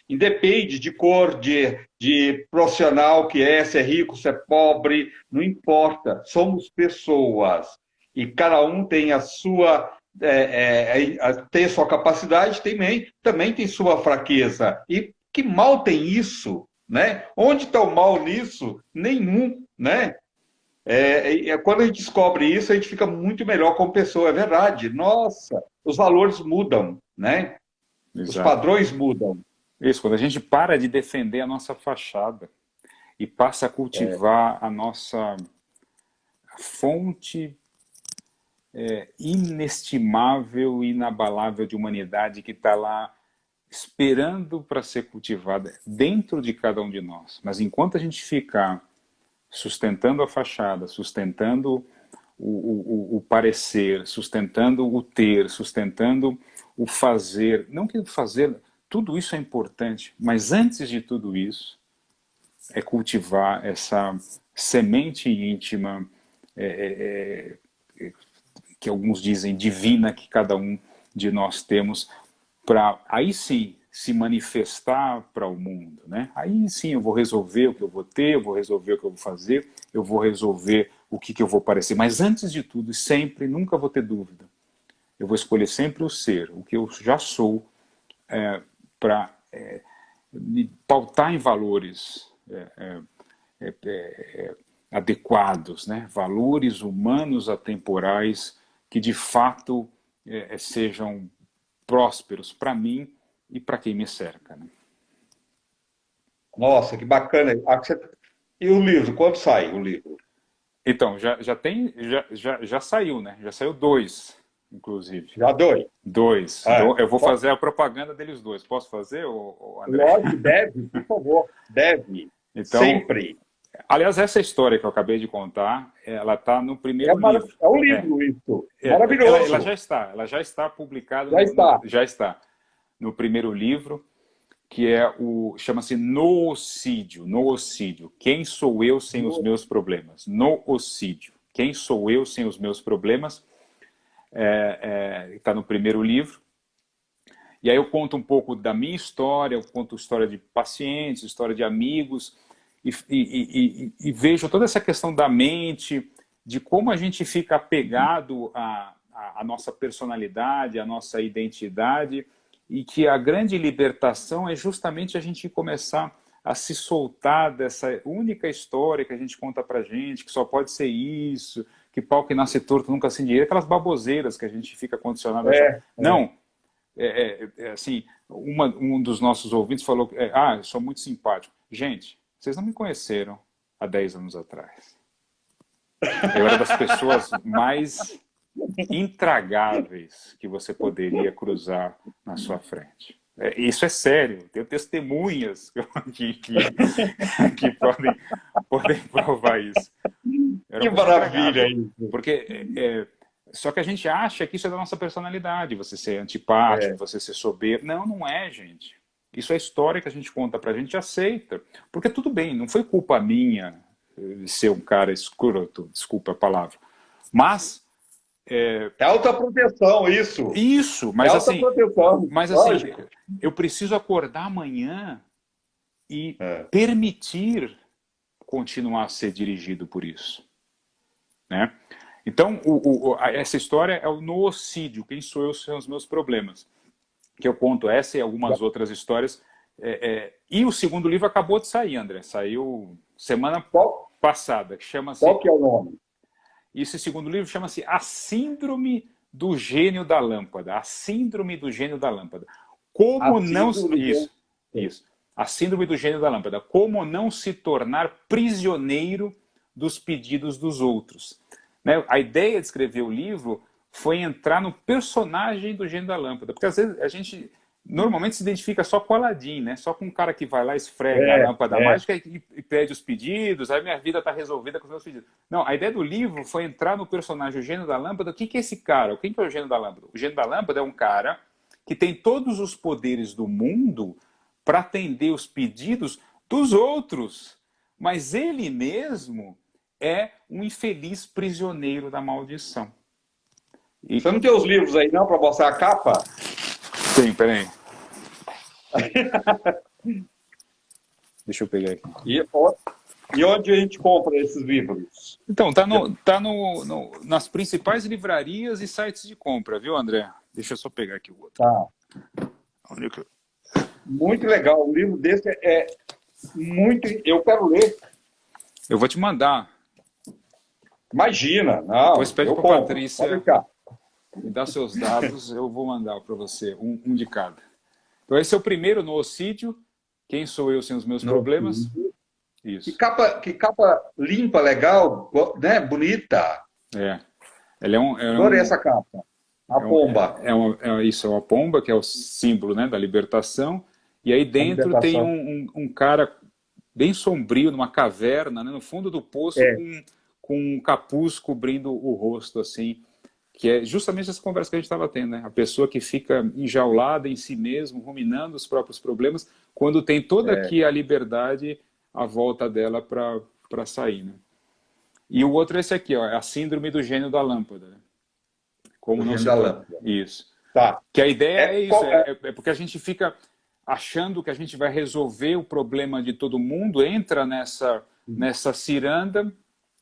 Speaker 1: Independe de cor, de profissional que é, se é rico, se é pobre, não importa. Somos pessoas. E cada um tem a sua, tem a sua capacidade, também tem sua fraqueza. E que mal tem isso, né? Onde está o mal nisso? Nenhum, né? Quando a gente descobre isso, a gente fica muito melhor como pessoa, é verdade. Nossa, os valores mudam, né? Os
Speaker 2: Exato.
Speaker 1: padrões mudam.
Speaker 2: Isso, quando a gente para de defender a nossa fachada e passa a cultivar a nossa fonte inestimável e inabalável de humanidade que está lá esperando para ser cultivada dentro de cada um de nós. Mas enquanto a gente ficar sustentando a fachada, sustentando o parecer, sustentando o ter, sustentando o fazer, não que o fazer, tudo isso é importante, mas antes de tudo isso, é cultivar essa semente íntima, é, é, é, que alguns dizem divina, que cada um de nós temos, para aí sim se manifestar para o mundo, né? Aí sim eu vou resolver o que eu vou ter, eu vou resolver o que eu vou fazer, eu vou resolver o que eu vou parecer. Mas antes de tudo, sempre, nunca vou ter dúvida. Eu vou escolher sempre o ser, o que eu já sou, para me pautar em valores adequados, né? Valores humanos atemporais que de fato sejam prósperos para mim e para quem me cerca. Né?
Speaker 1: Nossa, que bacana. E o livro, quando sai o livro?
Speaker 2: Então, já saiu, né? Já saiu dois, inclusive.
Speaker 1: Já dois.
Speaker 2: Dois.
Speaker 1: É.
Speaker 2: Eu vou fazer a propaganda deles dois. Posso fazer, André?
Speaker 1: Lógico, deve, por favor. Deve.
Speaker 2: Então,
Speaker 1: Sempre.
Speaker 2: aliás, essa história que eu acabei de contar, ela está no primeiro livro.
Speaker 1: É um
Speaker 2: É,
Speaker 1: livro isso.
Speaker 2: ela
Speaker 1: Maravilhoso.
Speaker 2: ela já está publicada,
Speaker 1: Já está.
Speaker 2: já está no primeiro livro, que é chama-se Noocídio. Noocídio. Quem sou eu sem os meus problemas? Noocídio. Quem sou eu sem os meus problemas? Está no primeiro livro. E aí eu conto um pouco da minha história, eu conto história de pacientes, história de amigos, e vejo toda essa questão da mente, de como a gente fica apegado à nossa personalidade, à nossa identidade, e que a grande libertação é justamente a gente começar a se soltar dessa única história que a gente conta pra gente, que só pode ser isso, que pau que nasce torto nunca se endireita, aquelas baboseiras que a gente fica condicionado a achar.
Speaker 1: É, é.
Speaker 2: Não, assim, um dos nossos ouvintes falou, eu sou muito simpático. Gente, vocês não me conheceram há 10 anos atrás. Eu era das pessoas mais intragáveis que você poderia cruzar na sua frente. Isso é sério, tenho testemunhas que podem provar isso. Eram
Speaker 1: Que
Speaker 2: uma pessoa
Speaker 1: maravilha
Speaker 2: intragável.
Speaker 1: isso.
Speaker 2: Porque Só que a gente acha que isso é da nossa personalidade, você ser antipático,
Speaker 1: É,
Speaker 2: você ser soberbo. Não, não é, gente. Isso é história que a gente conta pra gente e aceita. Porque tudo bem, não foi culpa minha ser um cara escroto, desculpa a palavra. Mas,
Speaker 1: é autoproteção, isso.
Speaker 2: isso,
Speaker 1: É autoproteção,
Speaker 2: mas assim,
Speaker 1: lógico.
Speaker 2: eu preciso acordar amanhã e
Speaker 1: É,
Speaker 2: permitir continuar a ser dirigido por isso, né? Então, essa história é o noocídio, quem sou eu são os meus problemas, que eu conto essa e algumas outras histórias. E o segundo livro acabou de sair, André, saiu semana
Speaker 1: qual,
Speaker 2: passada, que chama-se,
Speaker 1: qual que é o nome?
Speaker 2: esse segundo livro chama-se A Síndrome do Gênio da Lâmpada, A Síndrome do Gênio da Lâmpada. Como
Speaker 1: A
Speaker 2: não...
Speaker 1: síndrome do...
Speaker 2: Isso. A Síndrome do Gênio da Lâmpada. Como não se tornar prisioneiro dos pedidos dos outros. Né? A ideia de escrever o livro foi entrar no personagem do Gênio da Lâmpada. Porque às vezes a gente normalmente se identifica só com o Aladim, né? Só com um cara que vai lá, esfrega a
Speaker 1: É,
Speaker 2: lâmpada
Speaker 1: é.
Speaker 2: mágica e pede os pedidos, aí minha vida está resolvida com os meus pedidos. Não, a ideia do livro foi entrar no personagem, o Gênio da Lâmpada. O que que é esse cara? Quem que é o Gênio da Lâmpada? O Gênio da Lâmpada é um cara que tem todos os poderes do mundo para atender os pedidos dos outros. Mas ele mesmo é um infeliz prisioneiro da maldição.
Speaker 1: Você não tem os livros aí não para mostrar a capa?
Speaker 2: Tem, peraí. Deixa eu pegar aqui.
Speaker 1: E onde a gente compra esses livros?
Speaker 2: Então, nas principais livrarias e sites de compra, viu, André? Deixa eu só pegar aqui o outro.
Speaker 1: Tá.
Speaker 2: Onde é que eu...
Speaker 1: Muito legal. Um livro desse é muito... Eu quero ler.
Speaker 2: Eu vou te mandar.
Speaker 1: Imagina. Não,
Speaker 2: Depois pede
Speaker 1: eu
Speaker 2: para
Speaker 1: compro.
Speaker 2: Patrícia
Speaker 1: Pode ficar.
Speaker 2: me dar seus dados, eu vou mandar para você, um de cada. Então, esse é o primeiro, Noocídio. Quem sou eu sem os meus problemas? Isso.
Speaker 1: Que capa limpa, legal, né? Bonita.
Speaker 2: É. Ele
Speaker 1: Adorei essa capa. A pomba.
Speaker 2: Isso, é uma pomba, que é o símbolo, né, da libertação. E aí
Speaker 1: A
Speaker 2: dentro tem
Speaker 1: libertação.
Speaker 2: um cara bem sombrio, numa caverna, né, no fundo do poço,
Speaker 1: É,
Speaker 2: com um capuz cobrindo o rosto, assim. Que é justamente essa conversa que a gente estava tendo, né? A pessoa que fica enjaulada em si mesmo, ruminando os próprios problemas, quando tem toda aqui a liberdade à volta dela para sair, né? E o outro é esse aqui, ó, é a síndrome do gênio da lâmpada, né? Como
Speaker 1: o
Speaker 2: não
Speaker 1: gênio
Speaker 2: se
Speaker 1: da
Speaker 2: torna.
Speaker 1: lâmpada.
Speaker 2: Isso.
Speaker 1: Tá.
Speaker 2: Que a ideia é isso,
Speaker 1: Qual,
Speaker 2: é porque a gente fica achando que a gente vai resolver o problema de todo mundo, entra nessa ciranda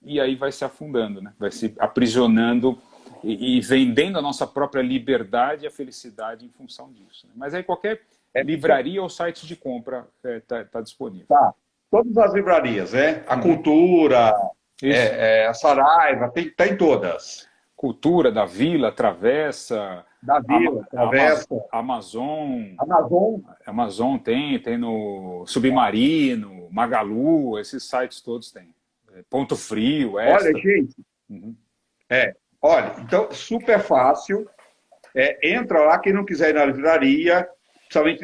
Speaker 2: e aí vai se afundando, né? Vai se aprisionando e vendendo a nossa própria liberdade e a felicidade em função disso, né? Mas aí qualquer livraria ou site de compra tá disponível.
Speaker 1: tá. Todas as livrarias, né? A Cultura,
Speaker 2: Isso.
Speaker 1: a Saraiva, tá em todas.
Speaker 2: Cultura da Vila, Travessa,
Speaker 1: Da Vila, Travessa,
Speaker 2: Amazon,
Speaker 1: Amazon.
Speaker 2: tem no Submarino, Magalu, esses sites todos têm. Ponto Frio,
Speaker 1: Olha,
Speaker 2: Extra.
Speaker 1: gente,
Speaker 2: Uhum.
Speaker 1: olha, então, super fácil. Entra lá, quem não quiser ir na livraria, principalmente...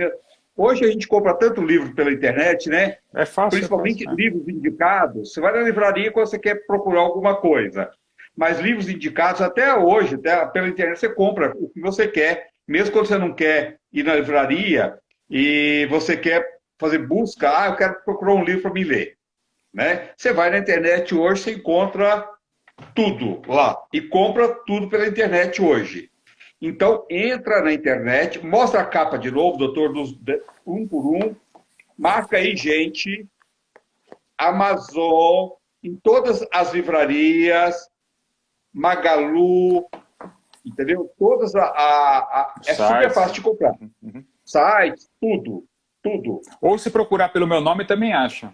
Speaker 1: Hoje a gente compra tanto livro pela internet, né?
Speaker 2: É fácil.
Speaker 1: Principalmente
Speaker 2: é fácil,
Speaker 1: livros indicados. Você vai na livraria quando você quer procurar alguma coisa. Mas livros indicados, até hoje, até pela internet, você compra o que você quer. Mesmo quando você não quer ir na livraria e você quer fazer busca, eu quero procurar um livro para me ler. Né? Você vai na internet hoje, você encontra tudo lá. E compra tudo pela internet hoje. Então, entra na internet, mostra a capa de novo, doutor, um por um, marca aí, gente, Amazon, em todas as livrarias, Magalu, entendeu? Todas é super fácil de comprar.
Speaker 2: Uhum.
Speaker 1: Sites, tudo, tudo.
Speaker 2: Ou se procurar pelo meu nome também acha.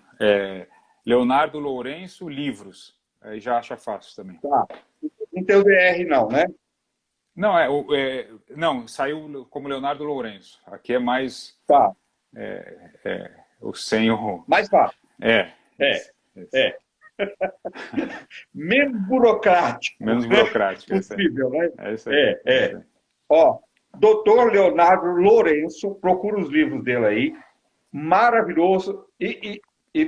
Speaker 2: Leonardo Lourenço Livros. Aí já acha fácil também.
Speaker 1: Tá. Não tem o DR não, né?
Speaker 2: Não, não, saiu como Leonardo Lourenço. Aqui é mais...
Speaker 1: Tá.
Speaker 2: O sem o...
Speaker 1: Mais fácil.
Speaker 2: É.
Speaker 1: Menos burocrático.
Speaker 2: Menos burocrático.
Speaker 1: Possível, né?
Speaker 2: É isso aí.
Speaker 1: Ó, doutor Leonardo Lourenço, procura os livros dele aí. Maravilhoso. E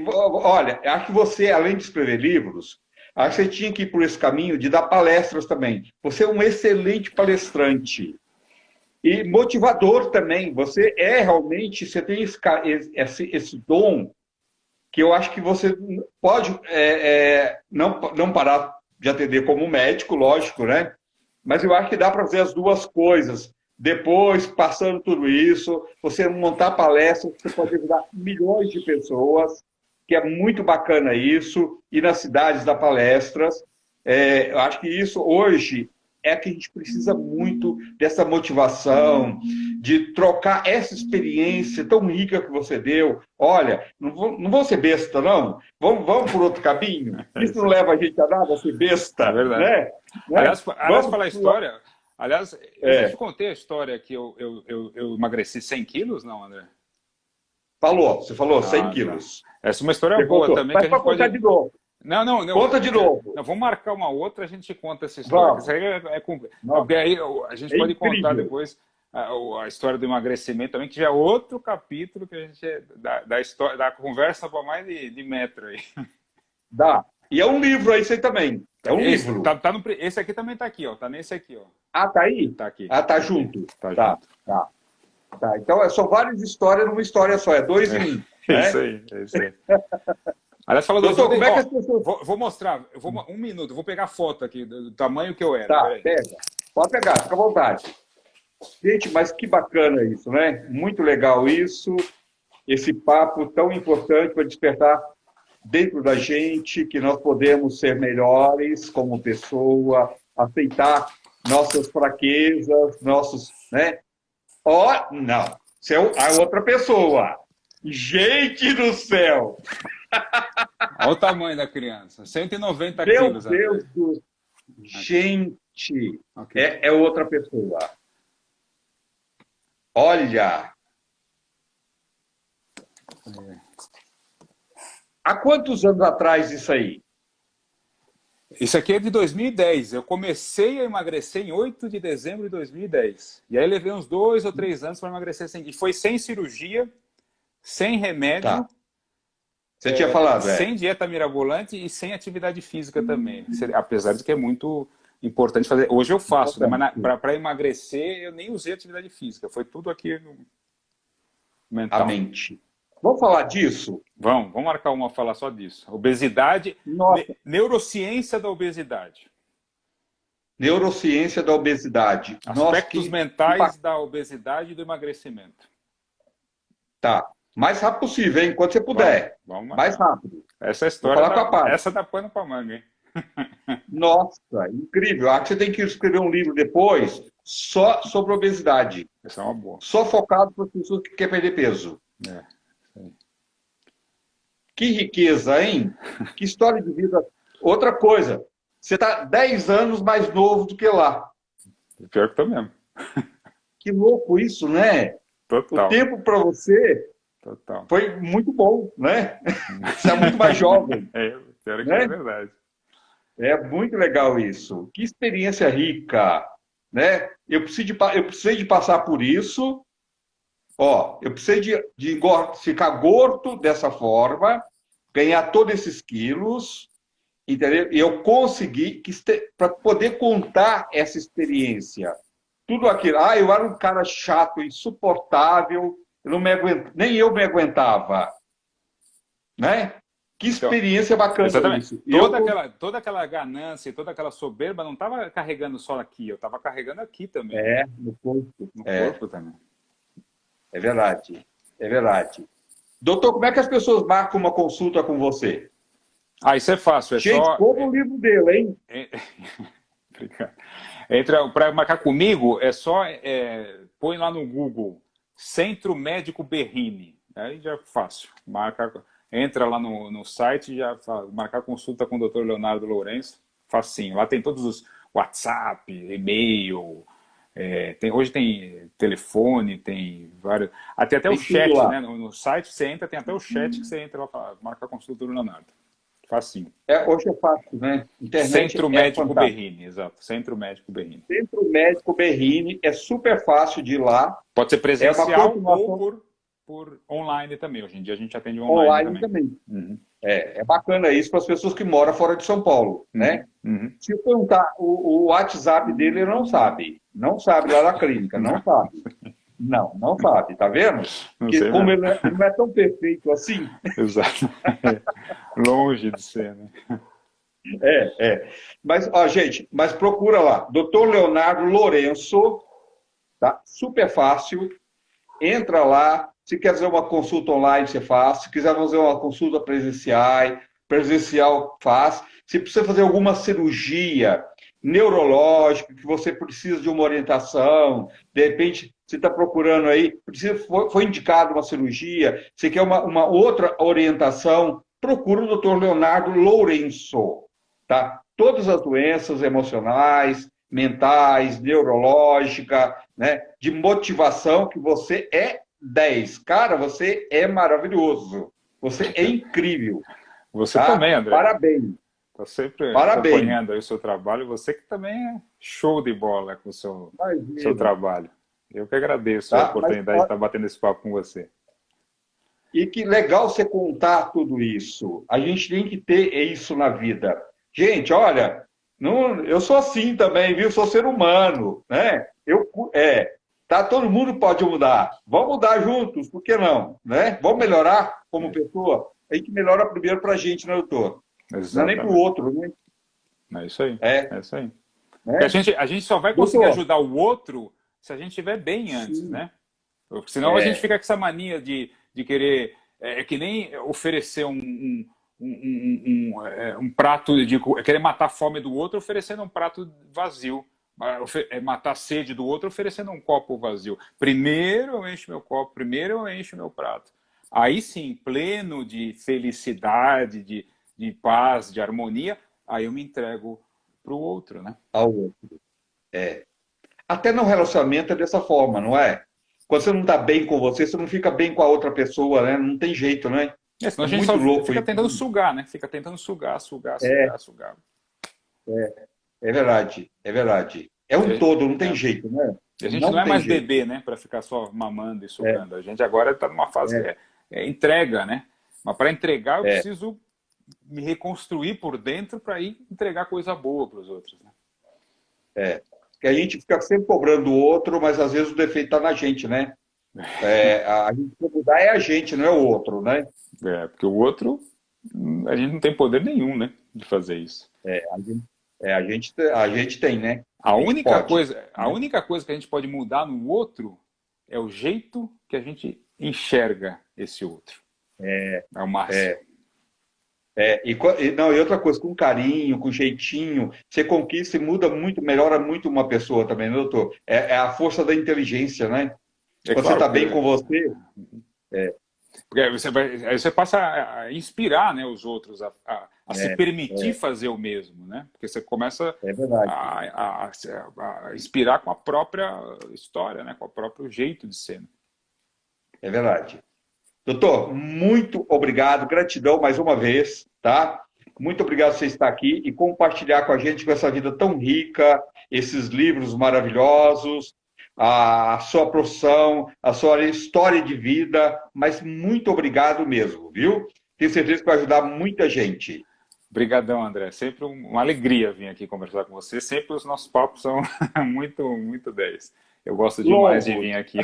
Speaker 1: olha, acho que você, além de escrever livros, Acho que você tinha que ir por esse caminho de dar palestras também. Você é um excelente palestrante. E motivador também. Você é realmente, você tem esse dom que eu acho que você pode não parar de atender como médico, lógico, né? Mas eu acho que dá para fazer as duas coisas. Depois, passando tudo isso, você montar palestras, você pode ajudar milhões de pessoas, que é muito bacana isso, e nas cidades dar palestras. Eu acho que isso hoje é que a gente precisa muito dessa motivação, de trocar essa experiência tão rica que você deu. Olha, não vou ser besta, não. Vamos por outro caminho. Isso não leva a gente a nada, a ser besta.
Speaker 2: É verdade.
Speaker 1: Né?
Speaker 2: Aliás, falar a história... Aliás, eu te contei a história que eu emagreci 100 quilos, não, André?
Speaker 1: Você falou 100 quilos.
Speaker 2: Tá. Essa é uma história boa
Speaker 1: contou.
Speaker 2: também.
Speaker 1: Mas
Speaker 2: que a gente
Speaker 1: contar
Speaker 2: pode...
Speaker 1: de novo.
Speaker 2: Não.
Speaker 1: Conta de novo.
Speaker 2: Vamos marcar uma outra, a gente conta essa história. Isso aí porque aí a gente pode contar depois a história do emagrecimento também, que já é outro capítulo que a gente da história, da conversa para mais de metro aí.
Speaker 1: Dá. E é um livro aí, isso aí também. É um livro.
Speaker 2: Esse aqui também está aqui, ó. Tá nesse aqui, ó.
Speaker 1: Ah, tá aí?
Speaker 2: Tá aqui.
Speaker 1: Ah, tá junto.
Speaker 2: Tá junto.
Speaker 1: Tá. Então, são várias histórias numa história só. É 2 em 1. Né?
Speaker 2: É isso aí. Aliás, fala
Speaker 1: Doutor, como é que as pessoas...
Speaker 2: Vou mostrar. Um minuto. Vou pegar foto aqui do tamanho que eu era.
Speaker 1: Tá, pega. Pode pegar, fica à vontade. Gente, mas que bacana isso, né? Muito legal isso. Esse papo tão importante para despertar dentro da gente que nós podemos ser melhores como pessoa, aceitar nossas fraquezas, nossos, né? Não, você é a outra pessoa. Gente do céu!
Speaker 2: Olha o tamanho da criança, 190
Speaker 1: Meu
Speaker 2: quilos.
Speaker 1: Meu Deus do céu! Gente, okay. é outra pessoa. Olha! Há quantos anos atrás isso aí?
Speaker 2: Isso aqui é de 2010. Eu comecei a emagrecer em 8 de dezembro de 2010. E aí levei uns 2 ou 3 anos para emagrecer. E foi sem cirurgia, sem remédio.
Speaker 1: Tá. Você tinha falado,
Speaker 2: sem dieta mirabolante e sem atividade física também. Apesar de que é muito importante fazer. Hoje eu faço, né? Mas para emagrecer eu nem usei atividade física. Foi tudo aqui no mental.
Speaker 1: A mente. Vamos falar disso?
Speaker 2: Vamos marcar uma falar só disso. Obesidade, neurociência da obesidade.
Speaker 1: Neurociência da obesidade.
Speaker 2: Aspectos mentais da obesidade e do emagrecimento.
Speaker 1: Tá. Mais rápido possível, hein? Quando você puder.
Speaker 2: Vamos
Speaker 1: mais rápido.
Speaker 2: Essa história essa dá pano pra manga, hein?
Speaker 1: Nossa, incrível. Acho que você tem que escrever um livro depois só sobre obesidade.
Speaker 2: Essa é uma boa.
Speaker 1: Só focado para as pessoas que querem perder peso. Que riqueza, hein? Que história de vida. Outra coisa, você está 10 anos mais novo do que lá.
Speaker 2: Pior que tô mesmo.
Speaker 1: Que louco isso, né?
Speaker 2: Total.
Speaker 1: O tempo para você foi muito bom, né? Você é muito mais jovem.
Speaker 2: Pior que é verdade.
Speaker 1: É muito legal isso. Que experiência rica, né? Eu precisei de passar por isso. Eu precisei de ficar gordo dessa forma, ganhar todos esses quilos, entendeu? E eu consegui, para poder contar essa experiência. Tudo aquilo. Eu era um cara chato, insuportável, nem eu me aguentava. Né? Que experiência bacana.
Speaker 2: Exatamente. Isso. Toda aquela ganância, toda aquela soberba não estava carregando só aqui, eu estava carregando aqui também.
Speaker 1: No corpo.
Speaker 2: No corpo também.
Speaker 1: É verdade. É verdade. Doutor, como é que as pessoas marcam uma consulta com você?
Speaker 2: Isso é fácil.
Speaker 1: Gente, compra o livro dele, hein?
Speaker 2: Para marcar comigo, é só põe lá no Google Centro Médico Berrini. Aí já é fácil. Entra lá no site e já marcar consulta com o Dr. Leonardo Lourenço. Facinho. Lá tem todos os WhatsApp, e-mail. Hoje tem telefone, tem vários. Até o chat, né? No site você entra, tem até o chat que você entra lá para marcar consulta do Leonardo. Facinho.
Speaker 1: Hoje é fácil, né?
Speaker 2: Internet Centro Médico Berrini, exato. Centro Médico Berrini.
Speaker 1: Centro Médico Berrini, é super fácil de ir lá.
Speaker 2: Pode ser presencial ou por online também. Hoje em dia a gente atende online
Speaker 1: Online
Speaker 2: também.
Speaker 1: também.
Speaker 2: Uhum,
Speaker 1: É bacana isso para as pessoas que moram fora de São Paulo,
Speaker 2: uhum,
Speaker 1: né?
Speaker 2: uhum.
Speaker 1: Se eu perguntar o WhatsApp dele, ele não sabe. Não sabe lá na clínica, não
Speaker 2: Não,
Speaker 1: sabe. Não sabe, tá vendo?
Speaker 2: não
Speaker 1: Que
Speaker 2: sei
Speaker 1: como
Speaker 2: não.
Speaker 1: ele não é tão perfeito assim.
Speaker 2: Exato. Longe de ser, né?
Speaker 1: Mas, ó, gente, mas procura lá, Dr. Leonardo Lourenço, tá? Super fácil. Entra lá. Se quer fazer uma consulta online, você faz. Se quiser fazer uma consulta presencial, faz. Se precisa fazer alguma cirurgia neurológica, que você precisa de uma orientação, de repente você está procurando aí, foi indicado uma cirurgia, você quer uma outra orientação, procura o doutor Leonardo Lourenço, tá? Todas as doenças emocionais, mentais, neurológica, né, de motivação, que você é 10. Cara, você é maravilhoso. Você é incrível,
Speaker 2: Você também,
Speaker 1: tá?
Speaker 2: André.
Speaker 1: Parabéns.
Speaker 2: Está sempre
Speaker 1: Parabéns.
Speaker 2: acompanhando aí o seu trabalho. Você que também é show de bola com o seu
Speaker 1: Imagina,
Speaker 2: trabalho. Eu que agradeço a
Speaker 1: tá? Mas,
Speaker 2: oportunidade de
Speaker 1: ó,
Speaker 2: estar batendo esse papo com você.
Speaker 1: e que legal você contar tudo isso. A gente tem que ter isso na vida. Gente, olha, não, eu sou assim também, viu? Sou ser humano, né? Tá? Todo mundo pode mudar. Vamos mudar juntos, por que não? Né? Vamos melhorar como pessoa. A gente melhora primeiro para a gente, né, doutor? Não é nem para o
Speaker 2: Exatamente.
Speaker 1: outro, né?
Speaker 2: É isso aí.
Speaker 1: É,
Speaker 2: É isso aí. Porque
Speaker 1: né?
Speaker 2: a gente só vai conseguir
Speaker 1: Doutor,
Speaker 2: ajudar o outro se a gente estiver bem antes,
Speaker 1: sim,
Speaker 2: né? Porque senão a gente fica com essa mania de querer. É que nem oferecer um prato, de querer matar a fome do outro oferecendo um prato vazio. Matar a sede do outro oferecendo um copo vazio. Primeiro eu encho meu copo, primeiro eu encho meu prato. Aí sim, pleno de felicidade, de paz, de harmonia, aí eu me entrego para o outro, né?
Speaker 1: ao outro. Até no relacionamento é dessa forma, não é? Quando você não está bem com você, você não fica bem com a outra pessoa, né? Não tem jeito, né?
Speaker 2: Senão
Speaker 1: É
Speaker 2: a gente
Speaker 1: muito
Speaker 2: só
Speaker 1: louco
Speaker 2: fica
Speaker 1: isso.
Speaker 2: tentando sugar, né? Fica tentando sugar, sugar,
Speaker 1: É,
Speaker 2: sugar, sugar.
Speaker 1: é verdade, é verdade. É um
Speaker 2: E,
Speaker 1: todo, não tem
Speaker 2: é,
Speaker 1: jeito, né?
Speaker 2: e a gente não
Speaker 1: Não
Speaker 2: é
Speaker 1: tem
Speaker 2: mais
Speaker 1: jeito.
Speaker 2: bebê, né? Para ficar só mamando e
Speaker 1: É,
Speaker 2: sugando. A gente agora está numa fase que
Speaker 1: é,
Speaker 2: é entrega, né? Mas para entregar eu
Speaker 1: é,
Speaker 2: preciso me reconstruir por dentro para ir entregar coisa boa para os outros, né?
Speaker 1: é. Que a gente fica sempre cobrando o outro, mas às vezes o defeito está na gente, né? A gente precisa mudar é a gente, não é o outro, né?
Speaker 2: Porque o outro, a gente não tem poder nenhum, né? De fazer isso.
Speaker 1: A gente tem, né?
Speaker 2: A
Speaker 1: A gente
Speaker 2: única
Speaker 1: pode,
Speaker 2: coisa, a
Speaker 1: né?
Speaker 2: única coisa que a gente pode mudar no outro é o jeito que a gente enxerga esse outro. É o máximo.
Speaker 1: E outra coisa, com carinho, com jeitinho, você conquista e muda muito, melhora muito uma pessoa também, né, doutor? É a força da inteligência, né?
Speaker 2: É
Speaker 1: Quando você
Speaker 2: claro,
Speaker 1: está bem com você,
Speaker 2: porque aí você passa a inspirar, né, os outros a se permitir fazer o mesmo, né? Porque você começa
Speaker 1: é verdade.
Speaker 2: a inspirar com a própria história, né? Com o próprio jeito de ser. Né?
Speaker 1: É verdade. Doutor, muito obrigado, gratidão mais uma vez, tá? Muito obrigado por você estar aqui e compartilhar com a gente com essa vida tão rica, esses livros maravilhosos, a sua profissão, a sua história de vida, mas muito obrigado mesmo, viu? Tenho certeza que vai ajudar muita gente.
Speaker 2: Obrigadão, André. Sempre uma alegria vir aqui conversar com você. Sempre os nossos papos são muito, muito 10. Eu gosto demais de
Speaker 1: Longos
Speaker 2: vir aqui.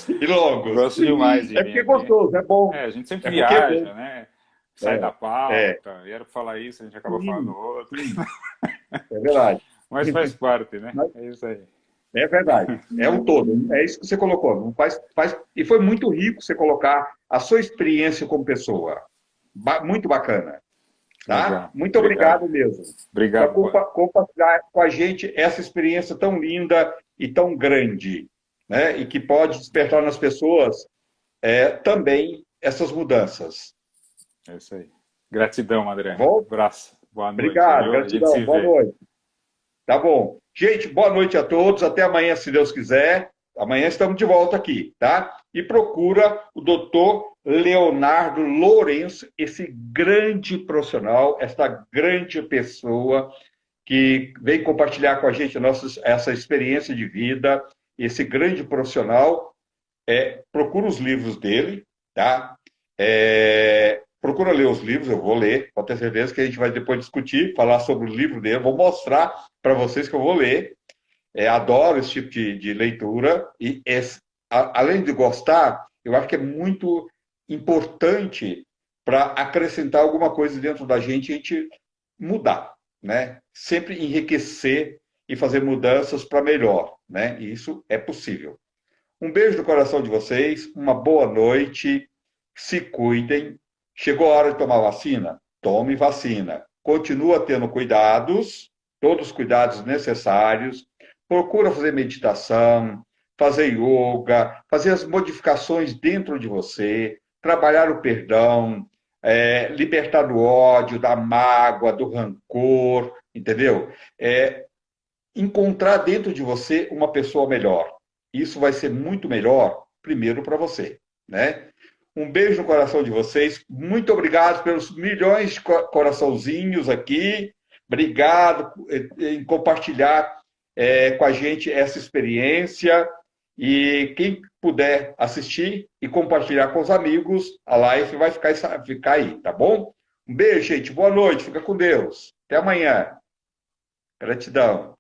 Speaker 1: e longos.
Speaker 2: Gosto demais de
Speaker 1: É
Speaker 2: vir
Speaker 1: porque é
Speaker 2: aqui.
Speaker 1: gostoso, é bom.
Speaker 2: A gente sempre
Speaker 1: É porque é bom.
Speaker 2: viaja, né? Sai da
Speaker 1: É,
Speaker 2: pauta, e era para falar isso, a gente acaba falando
Speaker 1: sim,
Speaker 2: outro.
Speaker 1: sim, é verdade.
Speaker 2: Mas faz parte, né? É isso aí.
Speaker 1: É verdade, é um todo, é isso que você colocou. Não e foi muito rico você colocar a sua experiência como pessoa. Muito bacana, tá?
Speaker 2: Legal.
Speaker 1: Muito
Speaker 2: Obrigado.
Speaker 1: obrigado mesmo
Speaker 2: Obrigado.
Speaker 1: por compartilhar com a gente essa experiência tão linda e tão grande, né? E que pode despertar nas pessoas também essas mudanças.
Speaker 2: É isso aí. Gratidão,
Speaker 1: Tá
Speaker 2: André.
Speaker 1: bom?
Speaker 2: Abraço. Boa noite,
Speaker 1: Obrigado,
Speaker 2: viu? A gente
Speaker 1: gratidão,
Speaker 2: se
Speaker 1: boa
Speaker 2: vê.
Speaker 1: noite. Tá bom. Gente, boa noite a todos. Até amanhã, se Deus quiser. Amanhã estamos de volta aqui, tá? E procura o doutor Leonardo Lourenço, esse grande profissional, essa grande pessoa que vem compartilhar com a gente essa experiência de vida, esse grande profissional procura os livros dele, tá? Procura ler os livros, eu vou ler, pode ter certeza que a gente vai depois discutir, falar sobre o livro dele, vou mostrar para vocês que eu vou ler. Adoro esse tipo de leitura e, além de gostar, eu acho que é muito importante para acrescentar alguma coisa dentro da gente e a gente mudar, né? Sempre enriquecer e fazer mudanças para melhor, né? E isso é possível. Um beijo no coração de vocês, uma boa noite, se cuidem. Chegou a hora de tomar vacina? Tome vacina. Continua tendo cuidados, todos os cuidados necessários. Procura fazer meditação, fazer yoga, fazer as modificações dentro de você, trabalhar o perdão, libertar do ódio, da mágoa, do rancor, entendeu? Encontrar dentro de você uma pessoa melhor. Isso vai ser muito melhor, primeiro para você, né? Um beijo no coração de vocês. Muito obrigado pelos milhões de coraçãozinhos aqui. Obrigado em compartilhar com a gente essa experiência. E quem puder assistir e compartilhar com os amigos, a live vai ficar aí, tá bom? Um beijo, gente. Boa noite. Fica com Deus. Até amanhã. Gratidão.